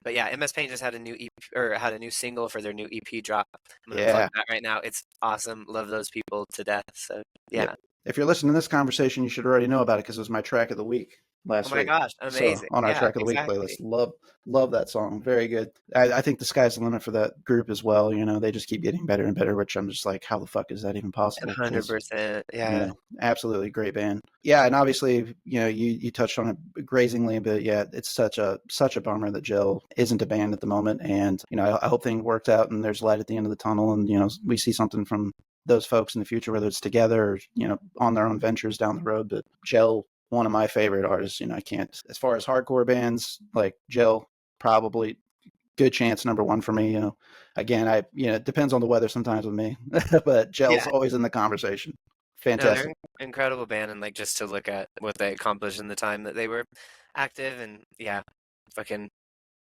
But yeah, MS Paint just had a new EP, or had a new single for their new EP drop. I'm gonna plug Yeah. that right now. It's awesome. Love those people to death. So Yep. yeah. If you're listening to this conversation, you should already know about it because it was my track of the week Oh last my week. gosh, So amazing. on our Yeah, track of the week playlist, exactly. love that song. Very good. I think the sky's the limit for that group as well. They just keep getting better and better, which I'm just like, how the fuck is that even possible? Because 100%. Yeah. absolutely great band. Yeah, and obviously, you touched on it grazingly, but yeah, it's such a bummer that Jill isn't a band at the moment. And I hope things worked out and there's light at the end of the tunnel, and we see something from those folks in the future, whether it's together or on their own ventures down the road. But Jill, one of my favorite artists. I can't, as far as hardcore bands, like Jill, probably good chance number one for me. Again, it depends on the weather sometimes with me, but Jill's Yeah. always in the conversation. No, they're Fantastic. an incredible band, and like just to look at what they accomplished in the time that they were active, and yeah, fucking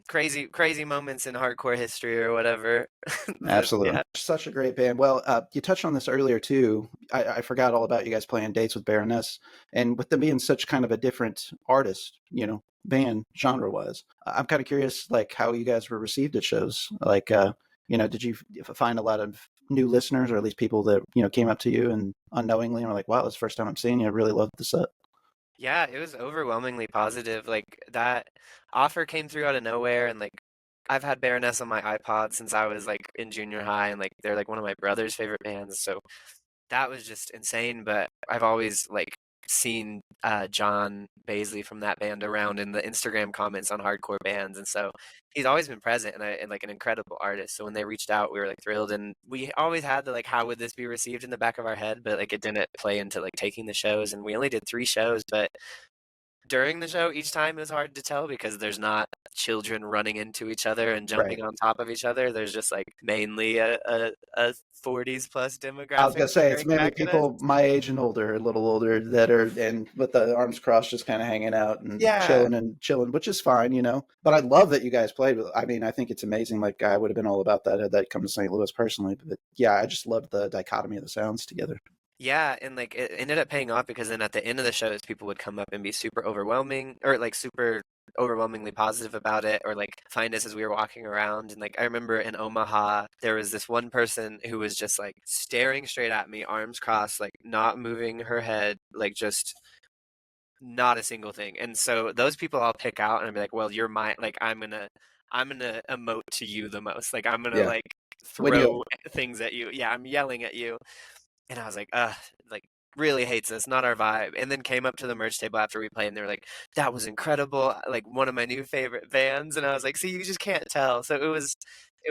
crazy, crazy moments in hardcore history or whatever. But Absolutely. yeah. Such a great band. Well, you touched on this earlier too. I forgot all about you guys playing dates with Baroness, and with them being such kind of a different artist, band genre wise. I'm kind of curious, like how you guys were received at shows. Like, did you find a lot of new listeners, or at least people that came up to you and unknowingly were like, "Wow, it's the first time I'm seeing you. I really love the set." Yeah, it was overwhelmingly positive. Like that offer came through out of nowhere, and like I've had Baroness on my iPod since I was like in junior high, and like they're like one of my brother's favorite bands. So that was just insane. But I've always like seen John Baisley from that band around in the Instagram comments on hardcore bands, and so he's always been present and like an incredible artist. So when they reached out, we were like thrilled, and we always had the like how would this be received in the back of our head, but like it didn't play into like taking the shows, and we only did 3 shows, but during the show, each time it was hard to tell because there's not children running into each other and Right. jumping on top of each other. There's just like mainly a 40s plus I was demographic gonna say it's staring mainly back at us. people my age and older, a little older, that are and with the arms crossed, just kind of hanging out Yeah, and chilling, which is fine, you know. But I love that you guys played with. I mean, I think it's amazing. Like I would have been all about that had that come to St. Louis personally. But yeah, I just loved the dichotomy of the sounds together. yeah, and like it ended up paying off because then at the end of the shows, people would come up and be super overwhelming or like super overwhelmingly positive about it, or like find us as we were walking around. And like I remember in Omaha, there was this one person who was just like staring straight at me, arms crossed, like not moving her head, like just not a single thing. And so those people I'll pick out and I'll be like, well, you're my like I'm gonna emote to you the most. Like I'm gonna Yeah, like when you throw things at you. Yeah, I'm yelling at you. And I was like really hates this, not our vibe. And then came up to the merch table after we played and they were like, that was incredible. Like one of my new favorite bands. And I was like, see, you just can't tell. So it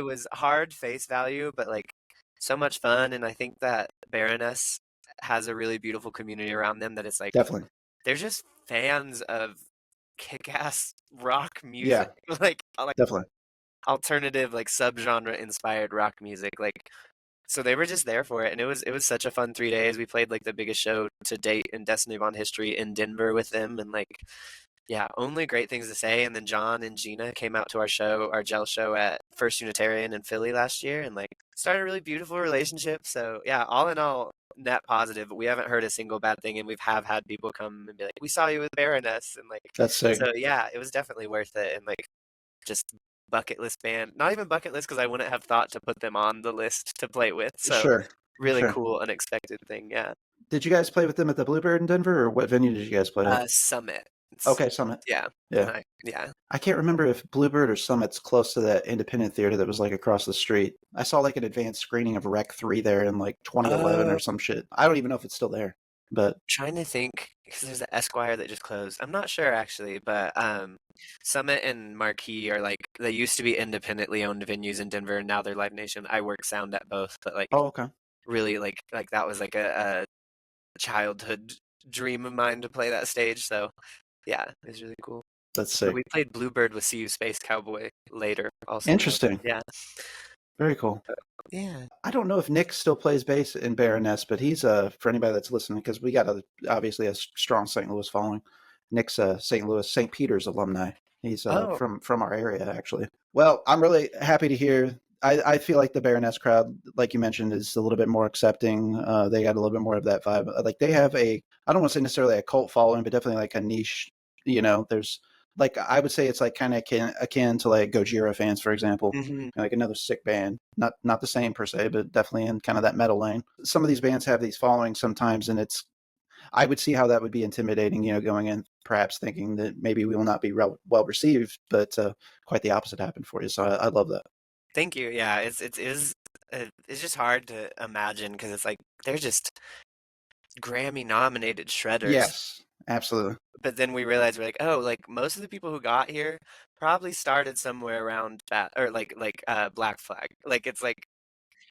was hard face value, but like so much fun. And I think that Baroness has a really beautiful community around them that it's like definitely, they're just fans of kick-ass rock music. yeah, Like definitely, alternative like subgenre inspired rock music. Like so they were just there for it, and it was such a fun 3 days. We played like the biggest show to date in Destiny Bond history in Denver with them, and like yeah, only great things to say. And then John and Gina came out to our show, our gel show at First Unitarian in Philly last year, and like started a really beautiful relationship. So yeah, all in all, net positive. We haven't heard a single bad thing, and we've have had people come and be like, "We saw you with Baroness," and like that's sick. so yeah, it was definitely worth it, and like just bucket list band. Not even bucket list because I wouldn't have thought to put them on the list to play with. So Sure, really sure. cool, unexpected thing. Yeah. Did you guys play with them at the Bluebird in Denver, or what venue did you guys play at? Summit. It's, Okay, Summit. yeah. Yeah. Yeah. I can't remember if Bluebird or Summit's close to that independent theater that was like across the street. I saw like an advanced screening of Rec 3 there in like 2011 or some shit. I don't even know if it's still there. But Trying to think because there's the Esquire that just closed. I'm not sure actually, but Summit and Marquee are like they used to be independently owned venues in Denver, and now they're Live Nation. I work sound at both, but like oh, okay. really like that was like a childhood dream of mine to play that stage. So yeah, it was really cool. That's But sick. we played Bluebird with See You Space Cowboy later also. Interesting. Yeah. Very cool. Yeah. I don't know if Nick still plays bass in Baroness, but he's for anybody that's listening, because we got obviously a strong St. Louis following. Nick's a St. Louis St. Peter's alumni. He's Oh, from our area actually. Well, I'm really happy to hear. I feel like the Baroness crowd, like you mentioned, is a little bit more accepting. They got a little bit more of that vibe. Like they have I don't want to say necessarily a cult following, but definitely like a niche. You know, there's like I would say it's like kind of akin to like Gojira fans, for example, hmm, like another sick band. Not the same per se, but definitely in kind of that metal lane. Some of these bands have these followings sometimes, and it's I would see how that would be intimidating. You know, going in perhaps thinking that maybe we will not be well received, but quite the opposite happened for you. So I love that. thank you. Yeah, it's just hard to imagine because it's like they're just Grammy nominated shredders. Yes, absolutely. But then we realized we're like, oh, like most of the people who got here probably started somewhere around that or Black Flag. Like it's like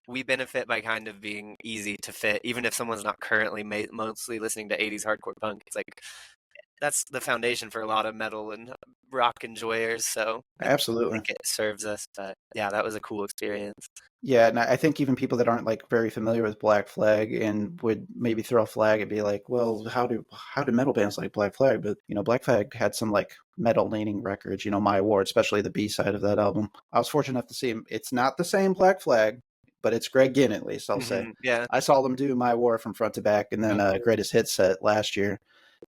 we benefit by kind of being easy to fit, even if someone's not currently mostly listening to 80s hardcore punk. It's like that's the foundation for a lot of metal and rock enjoyers. So I Absolutely. think it serves us. But yeah, that was a cool experience. Yeah, and I think even people that aren't like very familiar with Black Flag and would maybe throw a flag and be like, "Well, how do metal bands like Black Flag?" But you know, Black Flag had some like metal leaning records. You know, My War, especially the B side of that album. I was fortunate enough to see him. It's not the same Black Flag, but it's Greg Ginn at least. I'll say. Yeah. I saw them do My War from front to back, and then Greatest Hits set last year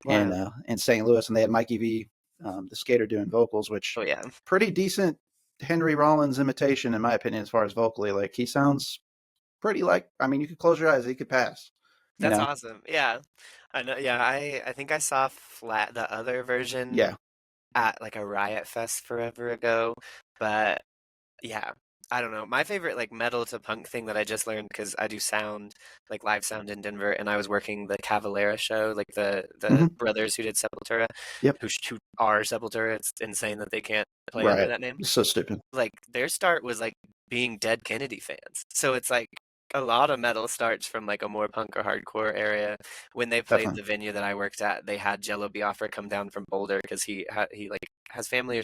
Wow. in St. Louis, and they had Mikey V, the skater, doing vocals, which Oh yeah. pretty decent Henry Rollins imitation, in my opinion, as far as vocally. Like he sounds pretty like. I mean, you could close your eyes, he could pass. You That's know? awesome. Yeah. I know. Yeah. I think I saw flat the other version Yeah, at like a Riot Fest forever ago, but yeah. I don't know. My favorite like metal to punk thing that I just learned because I do sound, like live sound in Denver, and I was working the Cavalera show, like the Hmm. brothers who did Sepultura, Yep. who are Sepultura. It's insane that they can't play under Right. that name. So stupid. Like their start was like being Dead Kennedy fans. So it's like a lot of metal starts from like a more punk or hardcore area. When they played Definitely. the venue that I worked at, they had Jello Biafra come down from Boulder because he like has family, or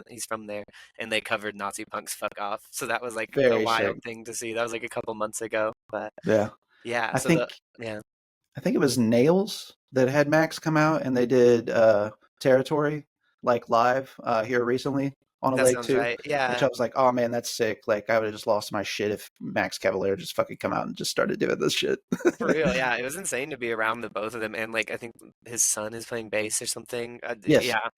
he's from there, and they covered Nazi Punk's "Fuck Off." So that was like a Very sick. wild thing to see. That was like a couple months ago, but Yeah. yeah. I So the think yeah, I think it was Nails that had Max come out and they did Territory like live here recently on a that leg sounds too. right. Which Yeah, I was like, oh man, that's sick. Like I would have just lost my shit if Max Cavalera just fucking come out and just started doing this shit. for real. Yeah, it was insane to be around the both of them, and like I think his son is playing bass or something. Yes. Yeah,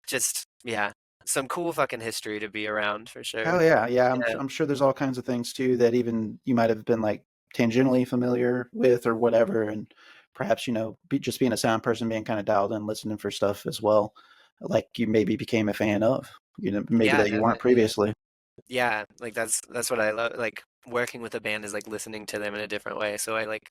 just yeah, some cool fucking history to be around for sure. Hell yeah. Yeah, Yeah, I'm sure there's all kinds of things too that even you might have been like tangentially familiar with or whatever, and perhaps just being a sound person, being kind of dialed in, listening for stuff as well, like you maybe became a fan of, maybe yeah, that you weren't definitely. previously. Yeah, like that's what I love. Like working with a band is like listening to them in a different way. So I like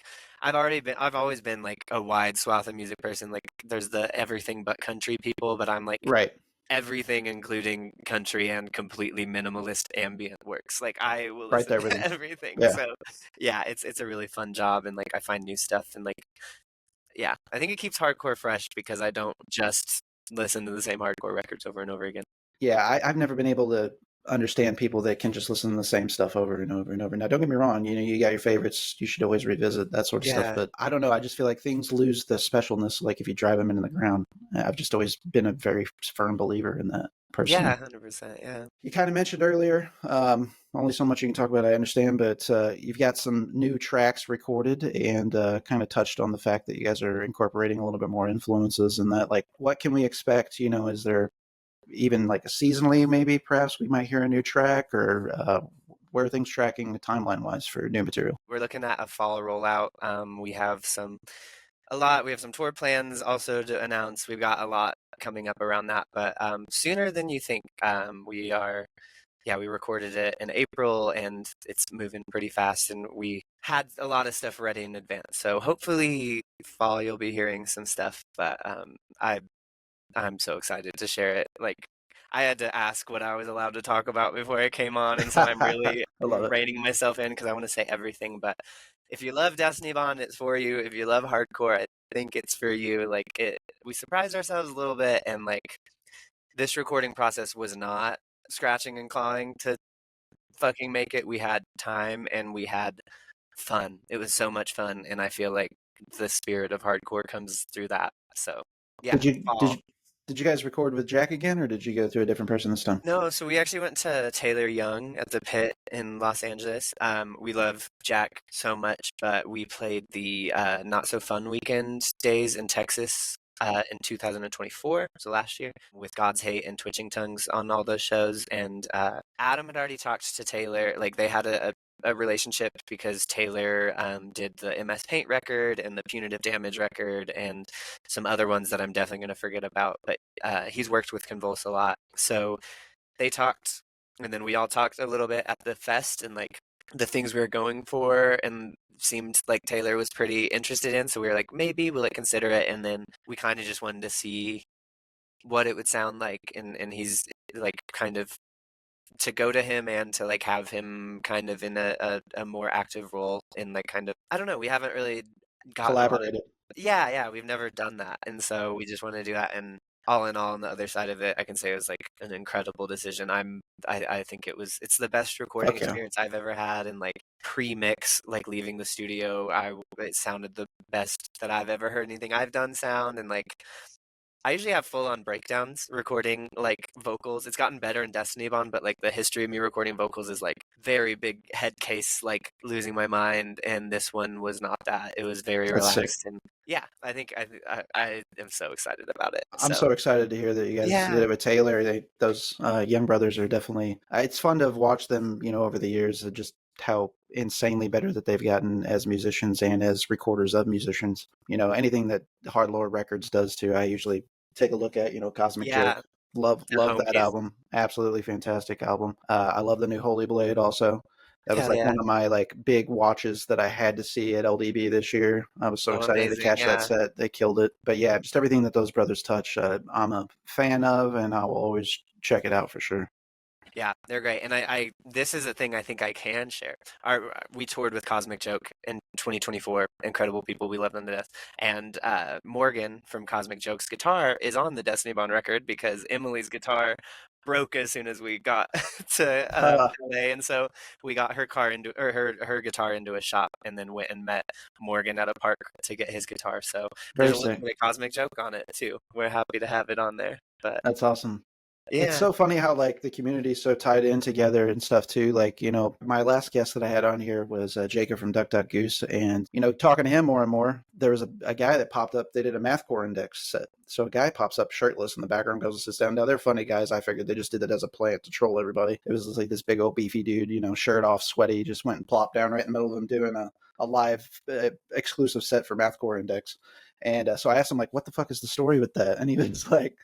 I've always been like a wide swath of music person. Like there's the everything but country people, but I'm like Right. everything including country and completely minimalist ambient works. Like I will Right listen there with to him. everything. Yeah. So yeah, it's a really fun job, and like I find new stuff, and like yeah, I think it keeps hardcore fresh because I don't just listen to the same hardcore records over and over again. Yeah, I've never been able to understand people that can just listen to the same stuff over and over and over. Now, don't get me wrong, you got your favorites, you should always revisit that sort of stuff. Yeah. But I don't know, I just feel like things lose the specialness, like if you drive them into the ground. I've just always been a very firm believer in that Yeah, personally. 100%. Yeah. You kind of mentioned earlier, only so much you can talk about, I understand, but you've got some new tracks recorded and kind of touched on the fact that you guys are incorporating a little bit more influences in that. Like, what can we expect? Is there even like a seasonally, maybe perhaps we might hear a new track, or where are things tracking timeline wise for new material? We're looking at a fall rollout. We have a lot. We have some tour plans also to announce. We've got a lot coming up around that, but sooner than you think. Yeah, we recorded it in April, and it's moving pretty fast, and we had a lot of stuff ready in advance. So hopefully fall you'll be hearing some stuff, but I'm so excited to share it. Like, I had to ask what I was allowed to talk about before I came on, and so I'm I really love it. reining myself in because I want to say everything. But if you love Destiny Bond, it's for you. If you love hardcore, I think it's for you. Like, we surprised ourselves a little bit, and like this recording process was not scratching and clawing to fucking make it. We had time and we had fun. It was so much fun, and I feel like the spirit of hardcore comes through that. So, yeah, Did you did fall. you did you guys record with Jack again, or did you go through a different person this time? No, so we actually went to Taylor Young at the Pit in Los Angeles. We love Jack so much, but we played the Not So Fun Weekend days in Texas in 2024, so last year, with God's Hate and Twitching Tongues on all those shows. And Adam had already talked to Taylor. Like they had a relationship because Taylor did the MS Paint record and the Punitive Damage record and some other ones that I'm definitely going to forget about. But he's worked with Convulse a lot. So they talked, and then we all talked a little bit at the fest and like the things we were going for, and seemed like Taylor was pretty interested in. So we were like, maybe we'll like consider it. And then we kind of just wanted to see what it would sound like. And he's like kind of to go to him and to like have him kind of in a more active role in like kind of, I don't know, we haven't really gotten a lot of Collaborated. yeah, we've never done that. And so we just want to do that. And all in all, on the other side of it, I can say it was like an incredible decision. I think it's the best recording Fuck yeah. experience I've ever had. And like pre-mix, like leaving the studio, it sounded the best that I've ever heard anything I've done sound. And like, I usually have full-on breakdowns recording like vocals. It's gotten better in Destiny Bond, but like the history of me recording vocals is like very big head case, like losing my mind. And this one was not that. It was very That's sick. relaxed, and yeah, I am so excited about it. I'm So so excited to hear that you guys did yeah, it with Taylor. Those young brothers are definitely. It's fun to have watched them, over the years, just how insanely better that they've gotten as musicians and as recorders of musicians. Anything that Hard Lore Records does too, I usually take a look at. Cosmic yeah, Joke. Love The home that piece. album. Absolutely fantastic album. I love the new Holy Blade also. That was Hell like yeah. one of my like big watches that I had to see at LDB this year. I was so So excited to amazing. catch that Yeah. set. They killed it. But yeah, just everything that those brothers touch, I'm a fan of, and I will always check it out for sure. Yeah, they're great. And this is a thing I think I can share. We toured with Cosmic Joke in 2024. Incredible people. We love them to death. And Morgan from Cosmic Joke's guitar is on the Destiny Bond record because Emily's guitar broke as soon as we got to LA. And so we got her car into, or her guitar into a shop and then went and met Morgan at a park to get his guitar. So there's Very a little sick. bit of Cosmic Joke on it too. We're happy to have it on there. But That's awesome. It's yeah. so funny how like the community is so tied in together and stuff too. Like, my last guest that I had on here was Jacob from Duck Duck Goose, and talking to him more and more, there was a guy that popped up. They did a math core index set, so a guy pops up shirtless in the background, goes and sits down. Now they're funny guys. I figured they just did it as a plant to troll everybody. It was just like this big old beefy dude, shirt off, sweaty, just went and plopped down right in the middle of them doing a live exclusive set for math core index. And so I asked him like, what the fuck is the story with that? And he was like,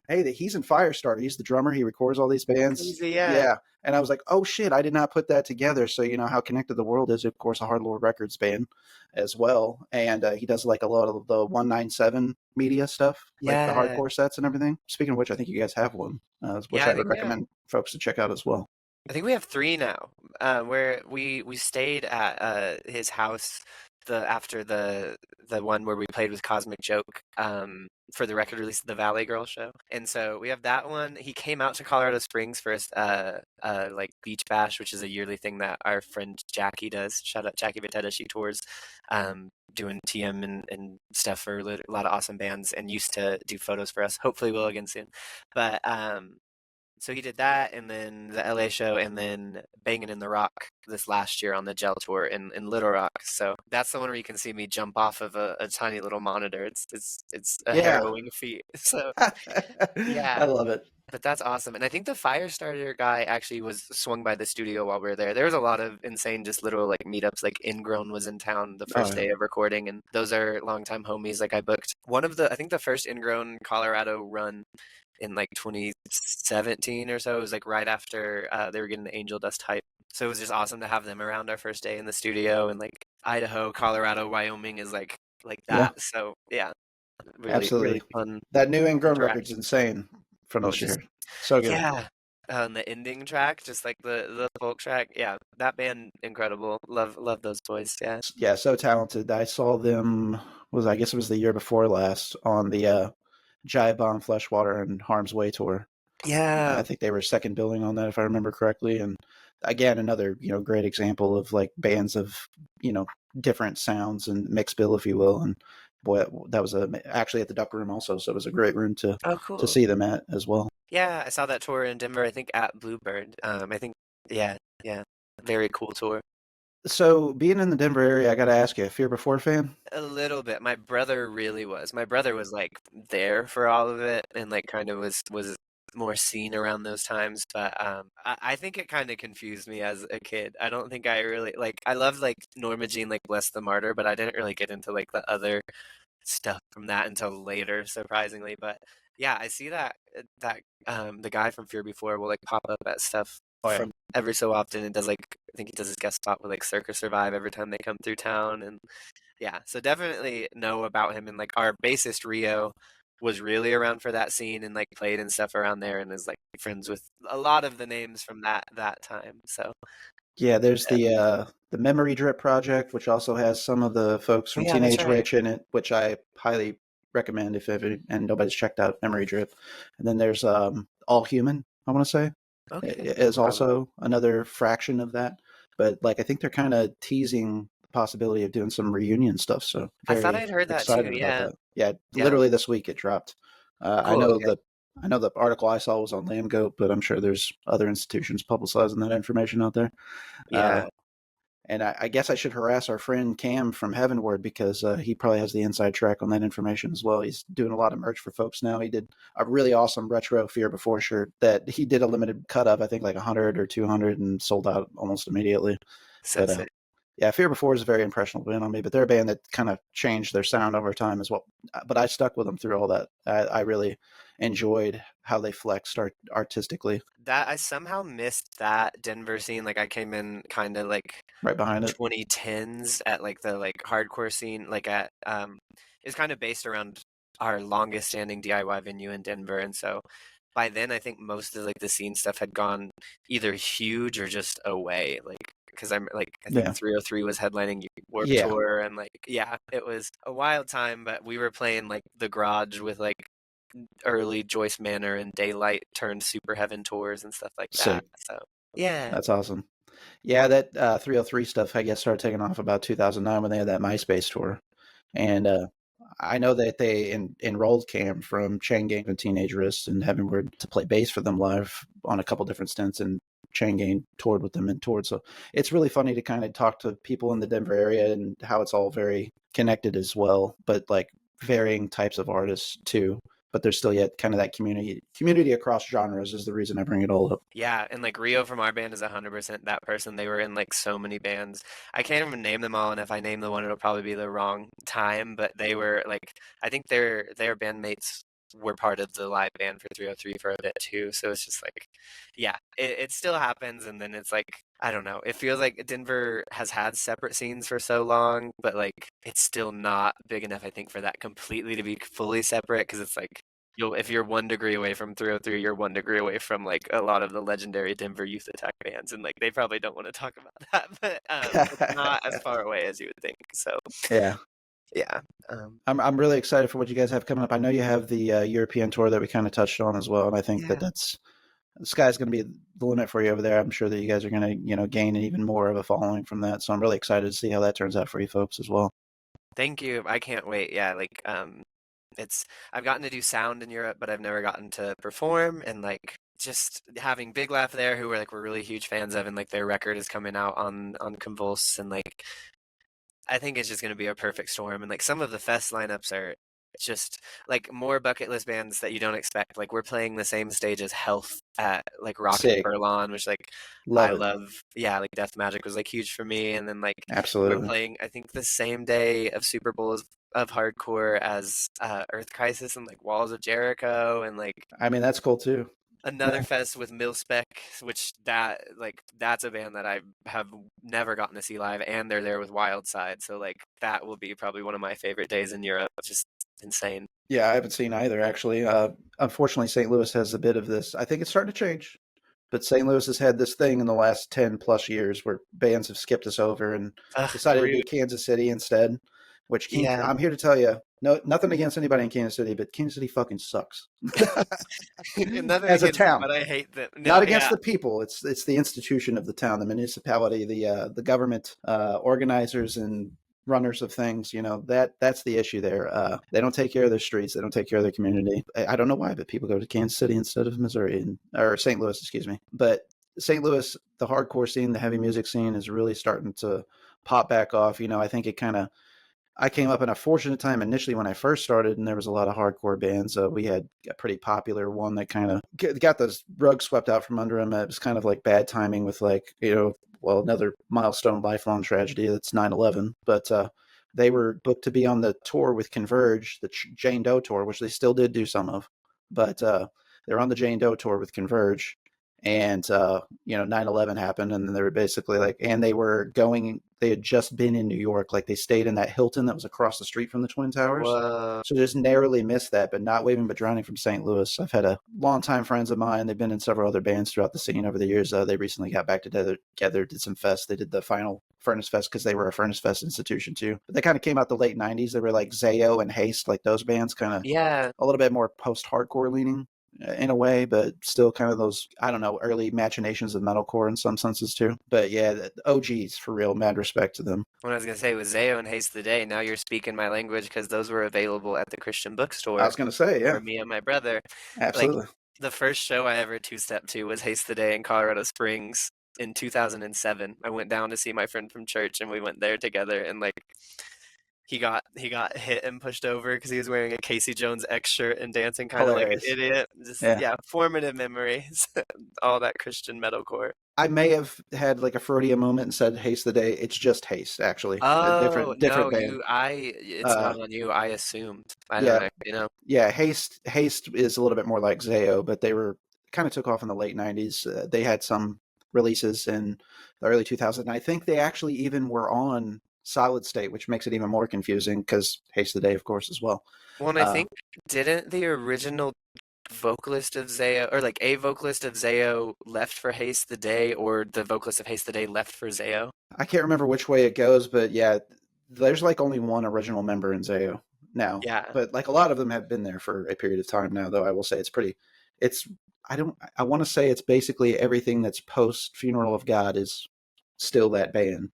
hey, he's in Firestarter. He's the drummer. He records all these bands. Crazy, yeah. Yeah. And I was like, oh shit, I did not put that together. So you know how connected the world is. Of course, a Hard Lord Records band as well. And he does like a lot of the 197 media stuff, like the Yeah. hardcore sets and everything. Speaking of which, I think you guys have one, which Yeah, I I would think we have. recommend folks to check out as well. I think we have three now. Where we stayed at his house after the one where we played with Cosmic Joke for the record release of the Valley Girl show. And so we have that one. He came out to Colorado Springs for like beach bash, which is a yearly thing that our friend Jackie does. Shout out Jackie Vitetta. She tours doing TM and stuff for a lot of awesome bands and used to do photos for us. Hopefully we'll again soon. But so he did that, and then the LA show, and then Banging in the Rock this last year on the Gel tour in Little Rock. So that's the one where you can see me jump off of a tiny little monitor. It's a Yeah. harrowing feat. So I yeah, love it. but that's awesome. And I think the Firestarter guy actually was swung by the studio while we were there. There was a lot of insane, just little like meetups. Like Ingrown was in town the Oh, first yeah. day of recording, and those are longtime homies. Like I booked one of I think the first Ingrown Colorado run in like 2017 or so. It was like right after they were getting the Angel Dust hype. So it was just awesome to have them around our first day in the studio. And like Idaho, Colorado, Wyoming is like Yeah, that. So yeah, really really absolutely. fun That new Ingrown record's interaction. insane from Oh, this just year. So good. yeah. The ending track, just like the folk track, yeah, that band incredible. Love those boys. Yeah, Yeah, so talented. I saw them, I guess it was the year before last, on the Jive Bomb, Fleshwater, and Harm's Way tour. I yeah, think they were second billing on that, if I remember correctly. And again, another great example of like bands of different sounds and mixed bill, if you will. And boy, that was actually at the Duck Room also, so it was a great room to oh cool. see them at as well. Yeah, I saw that tour in Denver. I think at Bluebird. I think yeah, yeah, very cool tour. So being in the Denver area, I got to ask you, Fear Before fan? A little bit. My brother really was. My brother was like there for all of it and like kind of was more seen around those times. But I think it kind of confused me as a kid. I don't think I really like. I loved like Norma Jean, like Bless the Martyr, but I didn't really get into like the other stuff from that until later, surprisingly. But yeah, I see that the guy from Fear Before will like pop up at stuff Oh yeah. from every so often and does like I think he does his guest spot with like Circus Survive every time they come through town and yeah, so definitely know about him and like our bassist Rio was really around for that scene and like played and stuff around there and is like friends with a lot of the names from that time. So Yeah, there's the Memory Drip project, which also has some of the folks from yeah, that's Teenage right. Witch in it, which I highly recommend if ever and nobody's checked out Memory Drip. And then there's All Human, I want to say, Okay, is probably. also another fraction of that. But like I think they're kind of teasing the possibility of doing some reunion stuff. So I thought very I'd heard that too. excited about Yeah, that. Yeah, yeah. literally this week it dropped. I Cool. know Okay. the article I saw was on Lamb Goat, but I'm sure there's other institutions publicizing that information out there. Uh, Yeah. and I guess I should harass our friend Cam from Heavenward because he probably has the inside track on that information as well. He's doing a lot of merch for folks now. He did a really awesome retro Fear Before shirt that he did a limited cut of, I think like 100 or 200, and sold out almost immediately. So But sick. Yeah, Fear Before is a very impressionable band on me, but they're a band that kind of changed their sound over time as well. But I stuck with them through all that. I really enjoyed how they flexed artistically. That I somehow missed that Denver scene. Like I came in kind of like Right behind it. 2010s at like the like hardcore scene, like at it's kind of based around our longest standing DIY venue in Denver, and so by then I think most of like the scene stuff had gone either huge or just away. Like because I'm like I think Yeah, 303 was headlining Warped yeah, Tour, and like yeah, it was a wild time. But we were playing like the garage with like early Joyce Manor and Daylight turned Super Heaven tours and stuff like that. sick. So yeah, That's awesome. Yeah, that 303 stuff, I guess, started taking off about 2009 when they had that MySpace tour. And I know that they enrolled Cam from Chain Gang and Teenage Wrist and having word to play bass for them live on a couple different stints. And Chain Gang toured with them and toured. So it's really funny to kind of talk to people in the Denver area and how it's all very connected as well, but like varying types of artists too. But there's still yet kind of that community across genres is the reason I bring it all up. yeah, and like Rio from our band is 100% that person. They were in like so many bands. I can't even name them all, and if I name the one, it'll probably be the wrong time. But they were like, I think their bandmates were part of the live band for 303 for a bit too. So it's just like, yeah, it still happens, and then it's like, I don't know. It feels like Denver has had separate scenes for so long, but like it's still not big enough, I think, for that completely to be fully separate because it's like you'll if you're 1 degree away from 303, you're 1 degree away from like a lot of the legendary Denver youth attack bands, and like they probably don't want to talk about that, but it's not as far away as you would think. So Yeah. yeah, I'm really excited for what you guys have coming up. I know you have the European tour that we kind of touched on as well, and I think that yeah. that's the sky's going to be the limit for you over there. I'm sure that you guys are going to gain even more of a following from that. So I'm really excited to see how that turns out for you folks as well. Thank you. I can't wait. Yeah, like it's I've gotten to do sound in Europe, but I've never gotten to perform and like just having Big Laugh there who we're really huge fans of and like their record is coming out on Convulse and like I think it's just going to be a perfect storm. And like some of the fest lineups are just like more bucket list bands that you don't expect. Like we're playing the same stage as Health at like Rock and Sick, Furlon, which like I love it, love. Yeah, like Death Magic was like huge for me. And then like we're absolutely. playing I think the same day of Super Bowl of hardcore as Earth Crisis and like Walls of Jericho and like I mean, that's cool too. another Yeah, fest with Milspec, which that's a band that I have never gotten to see live, and they're there with Wildside, so like that will be probably one of my favorite days in Europe. Just insane. yeah, I haven't seen either actually. Unfortunately, St. Louis has a bit of this. I think it's starting to change, but St. Louis has had this thing in the last 10 plus years where bands have skipped us over and decided to do Rude. Kansas City instead. Yeah. I'm here to tell you, no, nothing against anybody in Kansas City, but Kansas City fucking sucks Nothing as a against them, town. but I hate them. Not No, against yeah. the people. It's the institution of the town, the municipality, the government, organizers and runners of things. That's the issue there. They don't take care of their streets. They don't take care of their community. I don't know why, but people go to Kansas City instead of Missouri or St. Louis, excuse me. But St. Louis, the hardcore scene, the heavy music scene is really starting to pop back off. I think it kind of I came up in a fortunate time initially when I first started, and there was a lot of hardcore bands. We had a pretty popular one that kind of got the rug swept out from under him. It was kind of like bad timing with another milestone lifelong tragedy. That's 9/11. But they were booked to be on the tour with Converge, the Jane Doe tour, which they still did do some of. But they're on the Jane Doe tour with Converge. And 9/11 happened, and then they were basically like, and they had just been in New York, like they stayed in that Hilton that was across the street from the Twin Towers. Whoa. So just narrowly missed that, but not waving but drowning from St. Louis. I've had a longtime friends of mine. They've been in several other bands throughout the scene over the years. They recently got back together, did some fest. They did the final Furnace Fest because they were a Furnace Fest institution too. But they kind of came out the late 90s. They were like Zayo and Haste, like those bands, kind of Yeah. a little bit more post-hardcore leaning in a way, but still kind of those, I don't know, early machinations of metalcore in some senses too. But yeah, the OGs for real, mad respect to them. What I was gonna say was Zayo and Haste the Day. Now you're speaking my language because those were available at the Christian I bookstore was going to say, for yeah, me and my brother. Like absolutely. the first show I ever two-step to was Haste the Day in Colorado Springs in 2007. I went down to see my friend from church and we went there together and like he got hit and pushed over because he was wearing a Casey Jones X shirt and dancing kind of like an Hilarious. idiot. Just Yeah. yeah, formative memories. All that Christian metalcore. I may have had like a Freudian moment and said Haste the Day. It's just Haste, actually. A Oh, different no, band. it's Uh, not on you. I assumed. I don't yeah, know. yeah. Haste is a little bit more like Zayo, but they were kind of took off in the late '90s. They had some releases in the early 2000s. I think they actually even were on Solid State, which makes it even more confusing because Haste the Day, of course, as well. Well, and I Uh, think didn't the original vocalist of Zayo, or like a vocalist of Zayo left for Haste the Day, or the vocalist of Haste the Day left for Zayo? I can't remember which way it goes, but yeah, there's like only one original member in Zayo now. Yeah, But like a lot of them have been there for a period of time now, though I will say it's I don't I want to say it's basically everything that's post Funeral of God is still that band,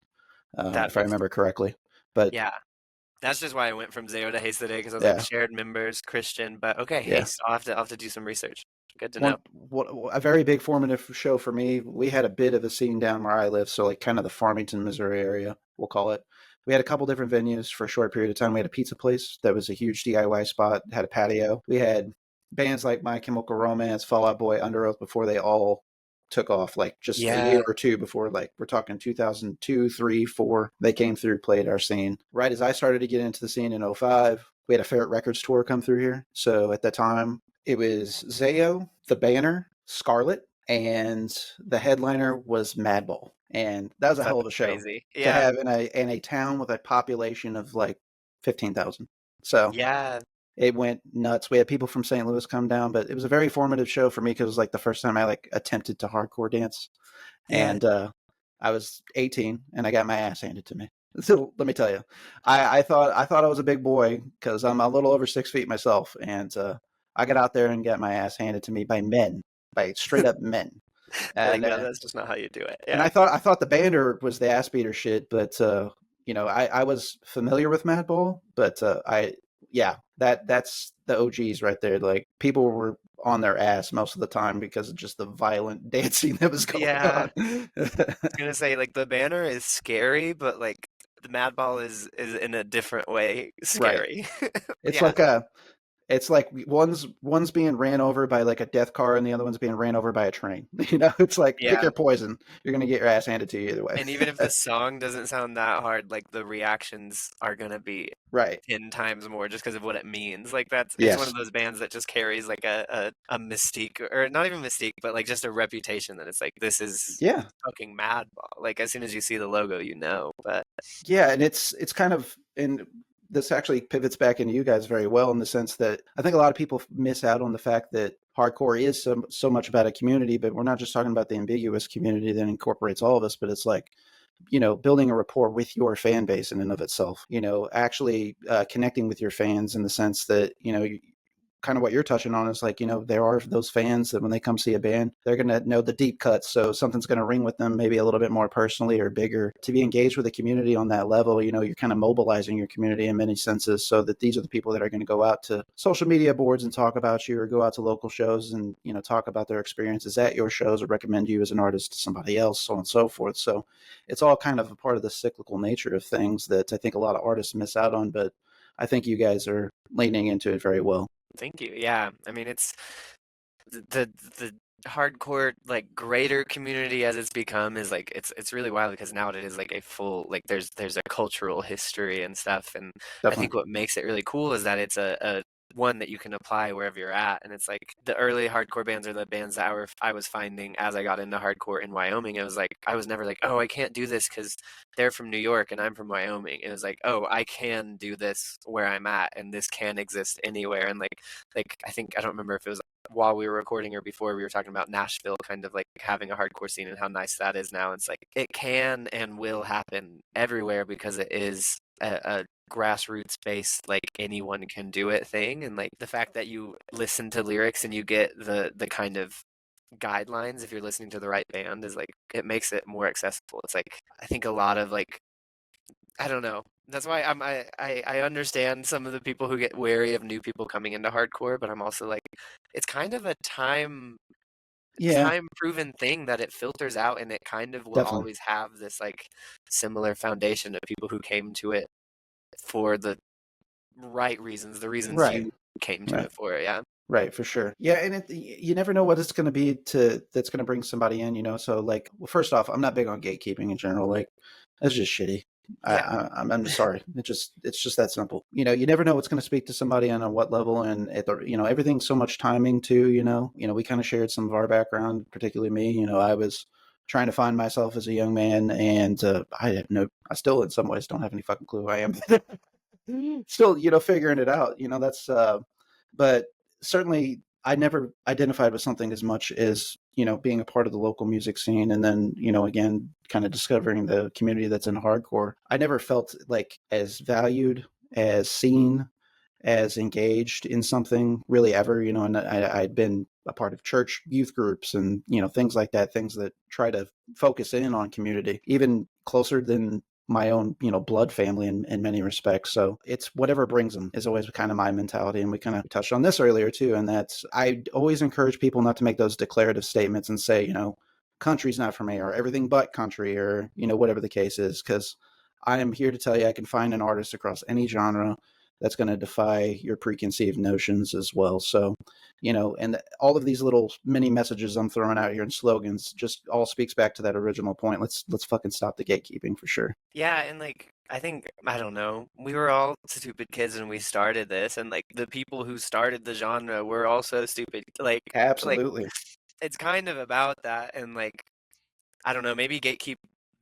that if I makes remember correctly. But yeah. That's just why I went from Zayo to Haste the Day because I was like yeah, shared members, Christian, but okay, yeah. Haste. I'll have to do some research. Good to know. A very big formative show for me. We had a bit of a scene down where I live, so like kind of the Farmington, Missouri area, we'll call it. We had a couple different venues for a short period of time. We had a pizza place that was a huge DIY spot, had a patio. We had bands like My Chemical Romance, Fall Out Boy, Under Oath before they all took off, like just a year Yeah, or two before, like we're talking 2002, 3, 4. They came through, played our scene. Right as I started to get into the scene in '05, we had a Ferret Records tour come through here. So at that time, it was Zayo, the Banner, Scarlet, and the headliner was Madball. And that was a hell that's of a show crazy. to Yeah, have in a town with a population of like 15,000. So yeah, it went nuts. We had people from St. Louis come down, but it was a very formative show for me because it was like the first time I like attempted to hardcore dance. yeah, And I was 18 and I got my ass handed to me. So let me tell you, I thought I was a big boy because I'm a little over 6 feet myself, and I got out there and got my ass handed to me by men, by straight up men. like And no, that's just not how you do it. and Yeah, I thought the bander was the ass beater shit, but you know, I was familiar with Madball, but I yeah, that's the OGs right there. Like people were on their ass most of the time because of just the violent dancing that was going yeah. on. I was gonna say like the banner is scary, but like the Madball is in a different way Right. scary. It's Yeah, like a it's like one's being ran over by like a death car and the other one's being ran over by a train. You know, it's like pick yeah. your poison. You're gonna get your ass handed to you either way. And even if the song doesn't sound that hard, like the reactions are gonna be Right. 10 times more just because of what it means. Like that's it's one Yes. of those bands that just carries like a mystique or not even mystique, but like just a reputation that it's like this is Yeah. fucking Madball. Like as soon as you see the logo, you know. But Yeah, and it's kind of and this actually pivots back into you guys very well in the sense that I think a lot of people miss out on the fact that hardcore is so much about a community, but we're not just talking about the ambiguous community that incorporates all of us, but it's like building a rapport with your fan base in and of itself. Actually connecting with your fans in the sense that kind of what you're touching on is like there are those fans that when they come see a band they're going to know the deep cuts, so something's going to ring with them maybe a little bit more personally or bigger. To be engaged with the community on that level, you're kind of mobilizing your community in many senses, so that these are the people that are going to go out to social media boards and talk about you, or go out to local shows and talk about their experiences at your shows, or recommend you as an artist to somebody else, so on and so forth. So it's all kind of a part of the cyclical nature of things that I think a lot of artists miss out on, but I think you guys are leaning into it very well. thank you. Yeah. I mean it's the hardcore like greater community as it's become is like it's really wild because now it is like a full like there's a cultural history and stuff, and I think Definitely. what makes it really cool is that it's a one that you can apply wherever you're at, and it's like the early hardcore bands are the bands that I was finding as I got into hardcore in Wyoming. It was like I was never like, oh, I can't do this because they're from New York and I'm from Wyoming. It was like, oh, I can do this where I'm at and this can exist anywhere. And like I think I don't remember if it was while we were recording or before we were talking about Nashville kind of like having a hardcore scene and how nice that is now. It's like it can and will happen everywhere because it is a grassroots based like anyone can do it thing, and like the fact that you listen to lyrics and you get the kind of guidelines if you're listening to the right band is like it makes it more accessible. It's like I think a lot of like I don't know. That's why I understand some of the people who get wary of new people coming into hardcore, but I'm also like, it's kind of a Yeah, time proven thing that it filters out and it kind of will definitely. always have this like similar foundation of people who came to it for the right reasons, the reasons Right. you came to Right. it for, yeah. Right, for sure. Yeah, and you never know what it's going to be to that's going to bring somebody in, you know. So like, well, first off, I'm not big on gatekeeping in general. Like, that's just shitty. Yeah. I'm sorry. It's just that simple. You know, you never know what's going to speak to somebody and on what level, and you know, everything's so much timing too. You know, we kind of shared some of our background, particularly me. You know, I was trying to find myself as a young man, and I still in some ways don't have any fucking clue who I am. Still, you know, figuring it out. You know, but certainly I never identified with something as much as, you know, being a part of the local music scene, and then, you know, again, kind of discovering the community that's in hardcore. I never felt like as valued, as seen, as engaged in something really ever, you know. And I'd been a part of church youth groups and, you know, things like that, things that try to focus in on community, even closer than my own, you know, blood family in many respects. So it's whatever brings them is always kind of my mentality. And we kind of touched on this earlier too. And that's, I always encourage people not to make those declarative statements and say, you know, country's not for me or everything but country or, you know, whatever the case is. Cause I am here to tell you, I can find an artist across any genre that's going to defy your preconceived notions as well. So, you know, and all of these little mini messages I'm throwing out here and slogans just all speaks back to that original point. Let's fucking stop the gatekeeping for sure. Yeah, and like I think I don't know, we were all stupid kids when we started this, and like the people who started the genre were also stupid. Like Absolutely. it's kind of about that, and like I don't know, maybe gatekeep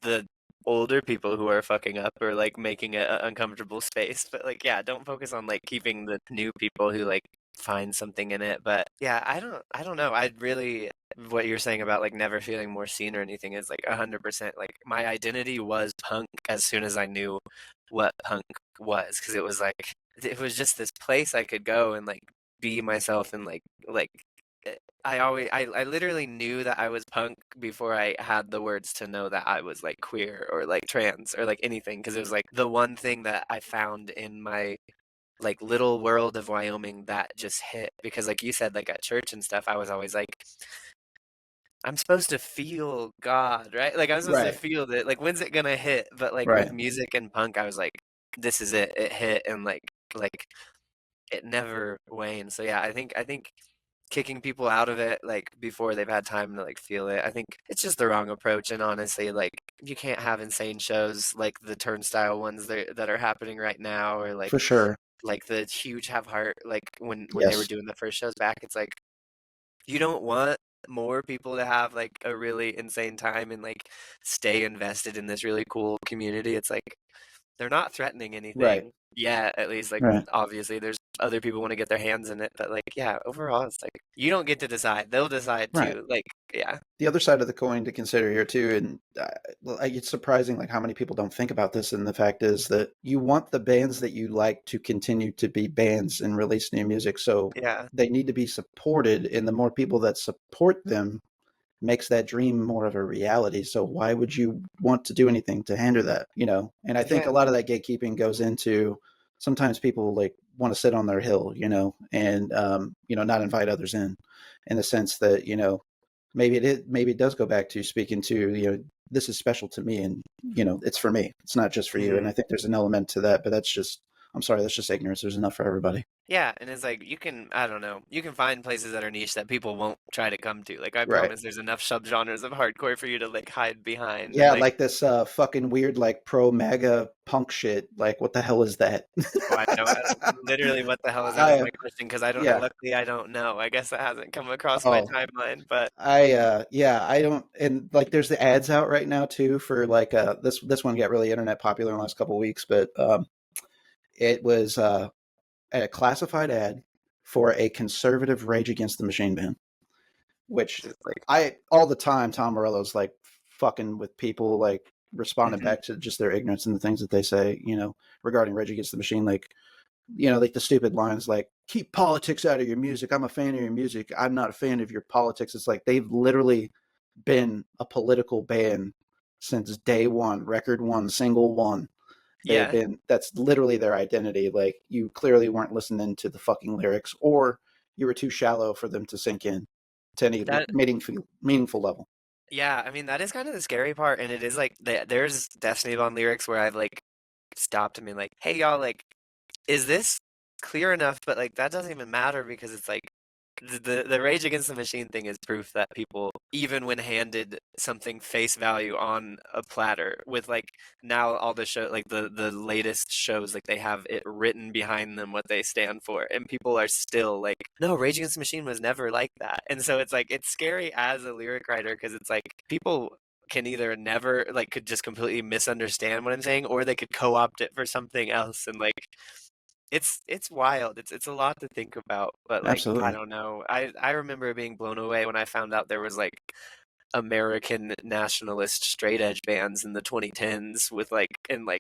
the older people who are fucking up or like making an uncomfortable space. But like, yeah, don't focus on like keeping the new people who like find something in it. But yeah, I don't know. I'd really, what you're saying about like never feeling more seen or anything is like 100%. Like my identity was punk as soon as I knew what punk was, because it was like, it was just this place I could go and like be myself and like I literally knew that I was punk before I had the words to know that I was like queer or like trans or like anything, because it was like the one thing that I found in my like little world of Wyoming that just hit, because like you said, like at church and stuff, I was always like, I'm supposed to feel God, right? Like I'm supposed to Right. feel that, like when's it gonna hit? But like with Right. music and punk, I was like, this is it. It hit, and like it never waned. So yeah, I think kicking people out of it like before they've had time to like feel it, I think it's just the wrong approach. And honestly, like you can't have insane shows like the turnstile ones that are happening right now, or For sure. like the huge have heart, like when they were Yes. doing the first shows back. It's like you don't want more people to have like a really insane time and like stay invested in this really cool community. It's like they're not threatening Right. anything. Yeah, at least like Right. obviously there's other people want to get their hands in it, but like yeah, overall it's like you don't get to decide. They'll decide Right. too. Like yeah. The other side of the coin to consider here too, and it's surprising like how many people don't think about this. And the fact is that you want the bands that you like to continue to be bands and release new music, so Yeah. they need to be supported. And the more people that support them makes that dream more of a reality. So why would you want to do anything to hinder that? You know, and I think a Yeah. lot of that gatekeeping goes into sometimes people like want to sit on their hill, you know, and you know, not invite others in the sense that, you know, maybe it does go back to speaking to, you know, this is special to me and, you know, it's for me. It's not just for you. And Mhm. I think there's an element to that, but I'm sorry, that's just ignorance. There's enough for everybody. Yeah, and it's like you can, I don't know, you can find places that are niche that people won't try to come to. Like I Right. promise there's enough subgenres of hardcore for you to like hide behind, and Yeah, like like this fucking weird like pro MAGA punk shit. Like what the hell is that? oh, I know literally what the hell is that is I my question, because I don't yeah. luckily I don't know. I guess that hasn't come across my Oh, timeline, but yeah, I don't. And like there's the ads out right now too for like this one got really internet popular in the last couple of weeks, but it was a classified ad for a conservative Rage Against the Machine band, which just like I all the time Tom Morello's like fucking with people, like responding mhm. back to just their ignorance and the things that they say, you know, regarding Rage Against the Machine, like, you know, like the stupid lines like keep politics out of your music. I'm a fan of your music. I'm not a fan of your politics. It's like they've literally been a political band since day one, record one, single one. They've Yeah. been, that's literally their identity. Like you clearly weren't listening to the fucking lyrics, or you were too shallow for them to sink in to any That meaningful level. yeah, I mean that is kind of the scary part, and it is like there's Destiny Bond lyrics where I've like stopped and been like, "Hey y'all, like is this clear enough?" But like that doesn't even matter, because it's like the Rage Against the Machine thing is proof that people, even when handed something face value on a platter, with like now all the show, like the latest shows, like they have it written behind them what they stand for, and people are still like, no, Rage Against the Machine was never like that, and so it's like it's scary as a lyric writer because it's like people can either never like could just completely misunderstand what I'm saying, or they could co-opt it for something else, and like it's wild. It's a lot to think about, but like I Absolutely. don't know. I remember being blown away when I found out there was like American nationalist straight edge bands in the 2010s with like and like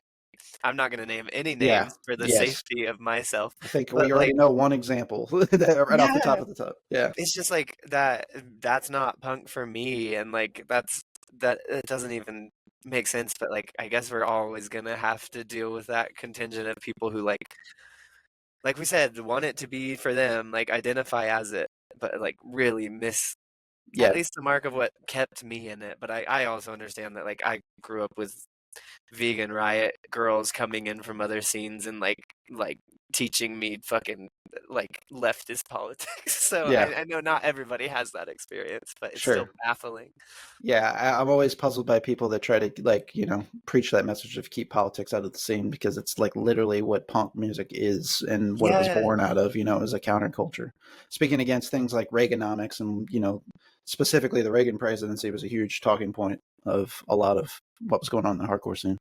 I'm not gonna name any Yeah. names for the Yes. safety of myself, I think but we already like know one example right off the yeah, top of the top. Yeah. it's just like that's not punk for me, and like that it doesn't even make sense, but like I guess we're always gonna have to deal with that contingent of people who like we said, want it to be for them, like identify as it, but like really miss at Yeah. least the mark of what kept me in it. But I also understand that like I grew up with vegan riot girls coming in from other scenes and like teaching me fucking like leftist politics. So Yeah. I know not everybody has that experience, but it's still Sure. baffling. Yeah, I'm always puzzled by people that try to like, preach that message of keep politics out of the scene because it's like literally what punk music is and what it was Yeah. born out of, as a counterculture. Speaking against things like Reaganomics and, specifically the Reagan presidency was a huge talking point of a lot of what was going on in the hardcore scene.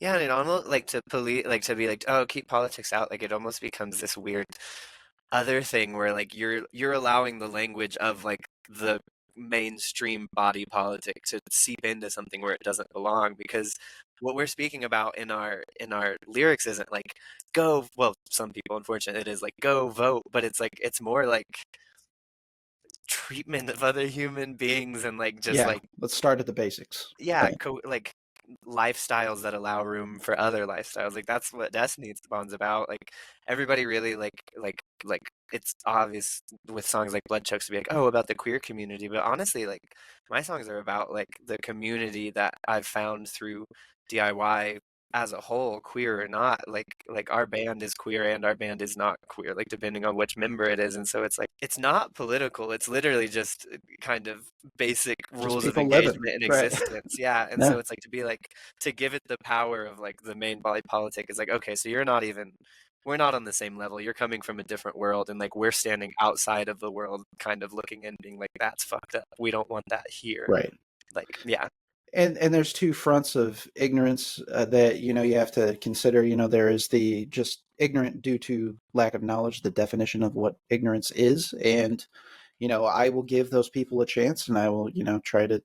Yeah, and it almost like to be like, oh, keep politics out, like it almost becomes this weird other thing where like you're allowing the language of like the mainstream body politic to seep into something where it doesn't belong because what we're speaking about in our lyrics isn't like go well some people unfortunately it is like go vote but it's like it's more like treatment of other human beings and like just Yeah, like let's start at the basics. yeah, Right. like lifestyles that allow room for other lifestyles. Like that's what Destiny Spawn's about. Like everybody really like it's obvious with songs like Blood Chokes to be like, oh, about the queer community. But honestly, like my songs are about like the community that I've found through DIY as a whole, queer or not. Like our band is queer and our band is not queer, like depending on which member it is. And so it's like it's not political. It's literally just kind of basic Just rules of people living. engagement and Right. existence. Yeah. And Yeah. so it's like to be like to give it the power of like the main body politic is like, okay, so you're not even we're not on the same level. You're coming from a different world and like we're standing outside of the world kind of looking and being like, that's fucked up. We don't want that here. Right. Like, yeah. And there's two fronts of ignorance that you have to consider. There is the just ignorant due to lack of knowledge, the definition of what ignorance is, and I will give those people a chance, and I will try to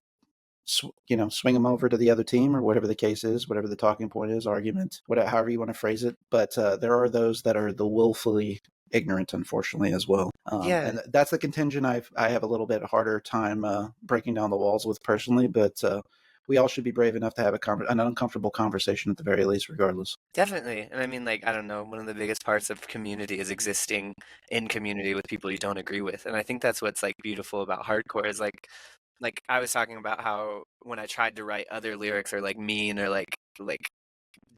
swing them over to the other team or whatever the case is, whatever the talking point is, argument, whatever, however you want to phrase it. But there are those that are the willfully ignorant, unfortunately, as well. Yeah. And that's the contingent I have a little bit harder time breaking down the walls with personally. But we all should be brave enough to have an uncomfortable conversation at the very least, regardless. Definitely. And I mean, like, I don't know, one of the biggest parts of community is existing in community with people you don't agree with. And I think that's what's like beautiful about hardcore is like I was talking about how when I tried to write other lyrics or like mean or like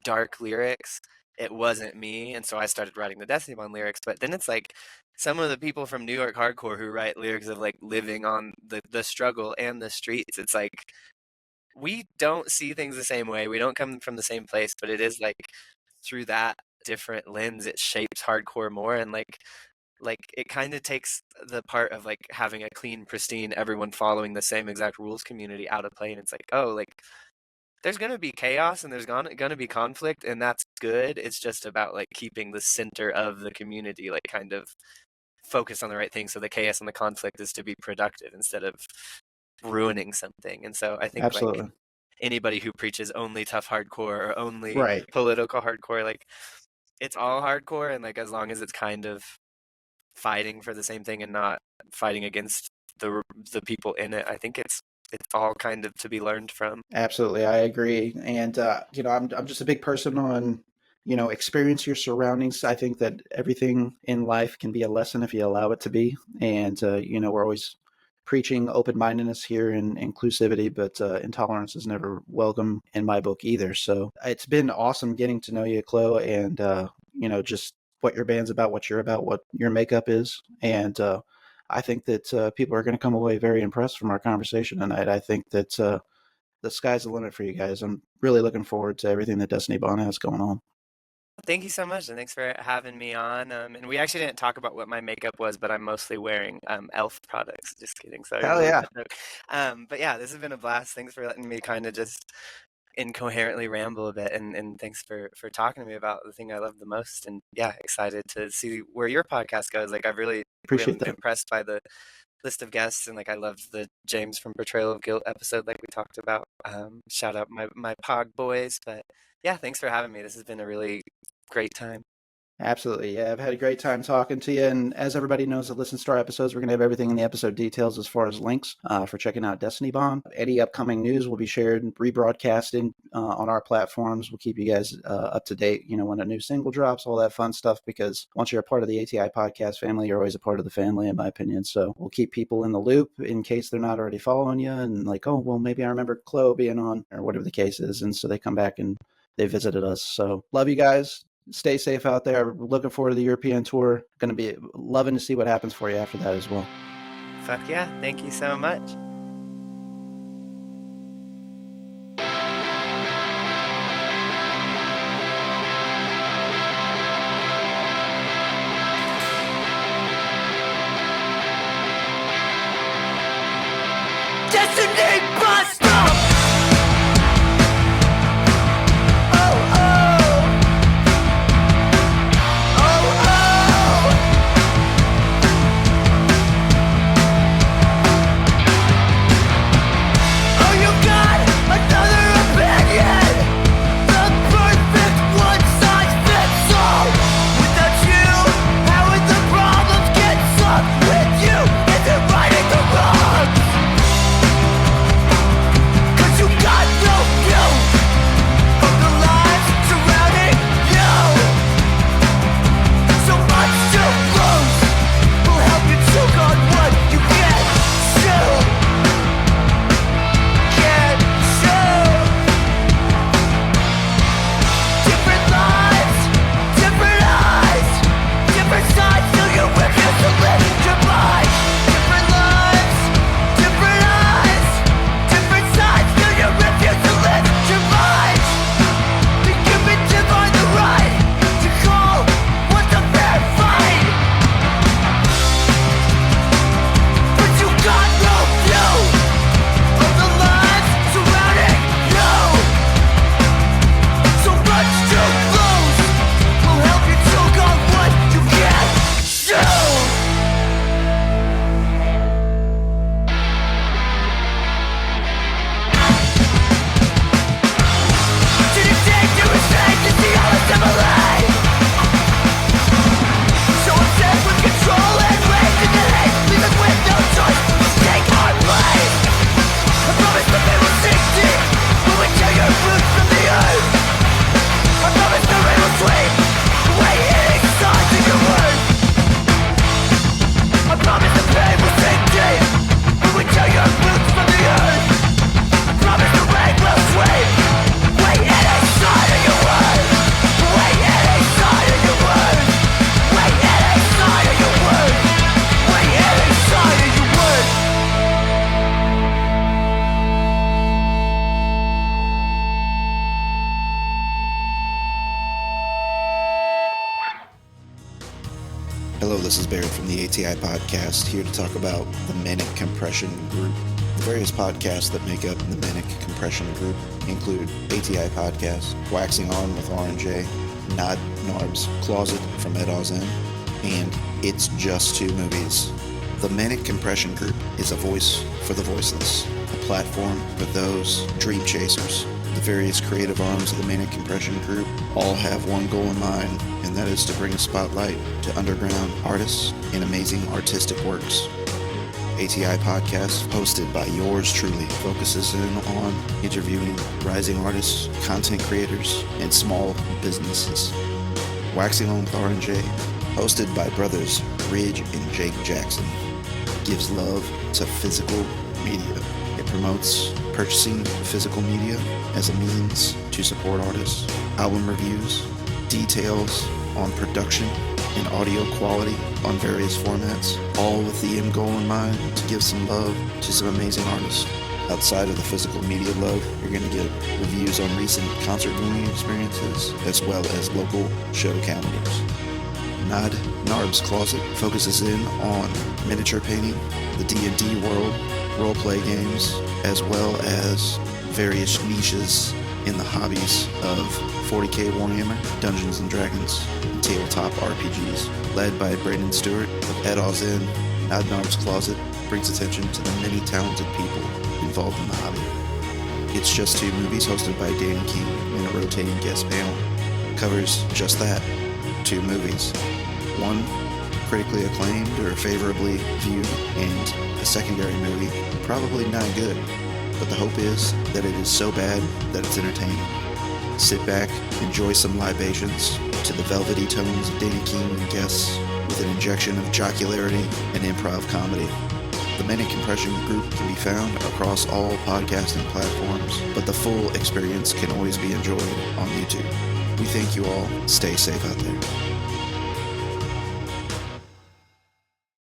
dark lyrics, it wasn't me. And so I started writing the Destiny Bond lyrics. But then it's like some of the people from New York hardcore who write lyrics of like living on the struggle and the streets, it's like we don't see things the same way. We don't come from the same place, but it is like through that different lens, it shapes hardcore more. And like it kind of takes the part of like having a clean, pristine, everyone following the same exact rules community out of play. And it's like, oh, like there's gonna be chaos and there's gonna be conflict, and that's good. It's just about like keeping the center of the community like kind of focused on the right thing. So the chaos and the conflict is to be productive instead of ruining something. And so I think like Absolutely. anybody who preaches only tough hardcore or only Right. political hardcore, like it's all hardcore, and like as long as it's kind of fighting for the same thing and not fighting against the people in it, I think it's all kind of to be learned from. Absolutely, I agree. And I'm just a big person on experience your surroundings. I think that everything in life can be a lesson if you allow it to be. And we're always preaching open-mindedness here and inclusivity, but intolerance is never welcome in my book either. So it's been awesome getting to know you, Chloe, and just what your band's about, what you're about, what your makeup is, and I think that people are going to come away very impressed from our conversation tonight. I think that the sky's the limit for you guys. I'm really looking forward to everything that Destiny Bond has going on. Thank you so much, and thanks for having me on. And we actually didn't talk about what my makeup was, but I'm mostly wearing Elf products. Just kidding. Sorry. Hell yeah. But yeah, this has been a blast. Thanks for letting me kind of just incoherently ramble a bit, and thanks for talking to me about the thing I love the most. And yeah, excited to see where your podcast goes. Like, I've really Appreciate been that. impressed by the list of guests, and like I loved the James from Portrayal of Guilt episode, like we talked about. Shout out my Pog boys. But yeah, thanks for having me. This has been a really great time. Absolutely. Yeah, I've had a great time talking to you. And as everybody knows that listens to our episodes, we're going to have everything in the episode details as far as links for checking out Destiny Bond. Any upcoming news will be shared and rebroadcasted on our platforms. We'll keep you guys up to date, when a new single drops, all that fun stuff, because once you're a part of the ATI podcast family, you're always a part of the family, in my opinion. So we'll keep people in the loop in case they're not already following you and like, oh, well, maybe I remember Cloe being on or whatever the case is. And so they come back and they visited us. So love you guys. Stay safe out there. Looking forward to the European tour. Going to be loving to see what happens for you after that as well. Fuck yeah. Thank you so much. Destiny bust up. Hello, this is Barrett from the ATI podcast, here to talk about the MANIC Compression Group. The various podcasts that make up the MANIC Compression Group include ATI Podcast, Waxing On with R&J, Nod Narb's Closet from Ed Oz N, and It's Just Two Movies. The MANIC Compression Group is a voice for the voiceless, a platform for those dream chasers. The various creative arms of the MANIC Compression Group all have one goal in mind, and that is to bring a spotlight to underground artists and amazing artistic works. ATI Podcast, hosted by yours truly, focuses in on interviewing rising artists, content creators, and small businesses. Waxing On with R&J, hosted by brothers Ridge and Jake Jackson, gives love to physical media. It promotes purchasing physical media as a means to support artists, album reviews, details on production, and audio quality on various formats, all with the end goal in mind to give some love to some amazing artists. Outside of the physical media love, you're going to get reviews on recent concert viewing experiences, as well as local show calendars. Narb's Closet focuses in on miniature painting, the D&D world, role-play games, as well as various niches in the hobbies of 40k Warhammer, Dungeons & Dragons, and tabletop RPGs. Led by Braden Stewart of Ed Oz Inn, Narb's Closet brings attention to the many talented people involved in the hobby. It's Just Two Movies, hosted by Danny King and a rotating guest panel, covers just that, 2 movies. One critically acclaimed or favorably viewed, and a secondary movie probably not good, but the hope is that it is so bad that it's entertaining. Sit back, enjoy some libations to the velvety tones of Danny King and guests, with an injection of jocularity and improv comedy. The MANIC Compression Group can be found across all podcasting platforms, but the full experience can always be enjoyed on YouTube. We thank you all. Stay safe out there.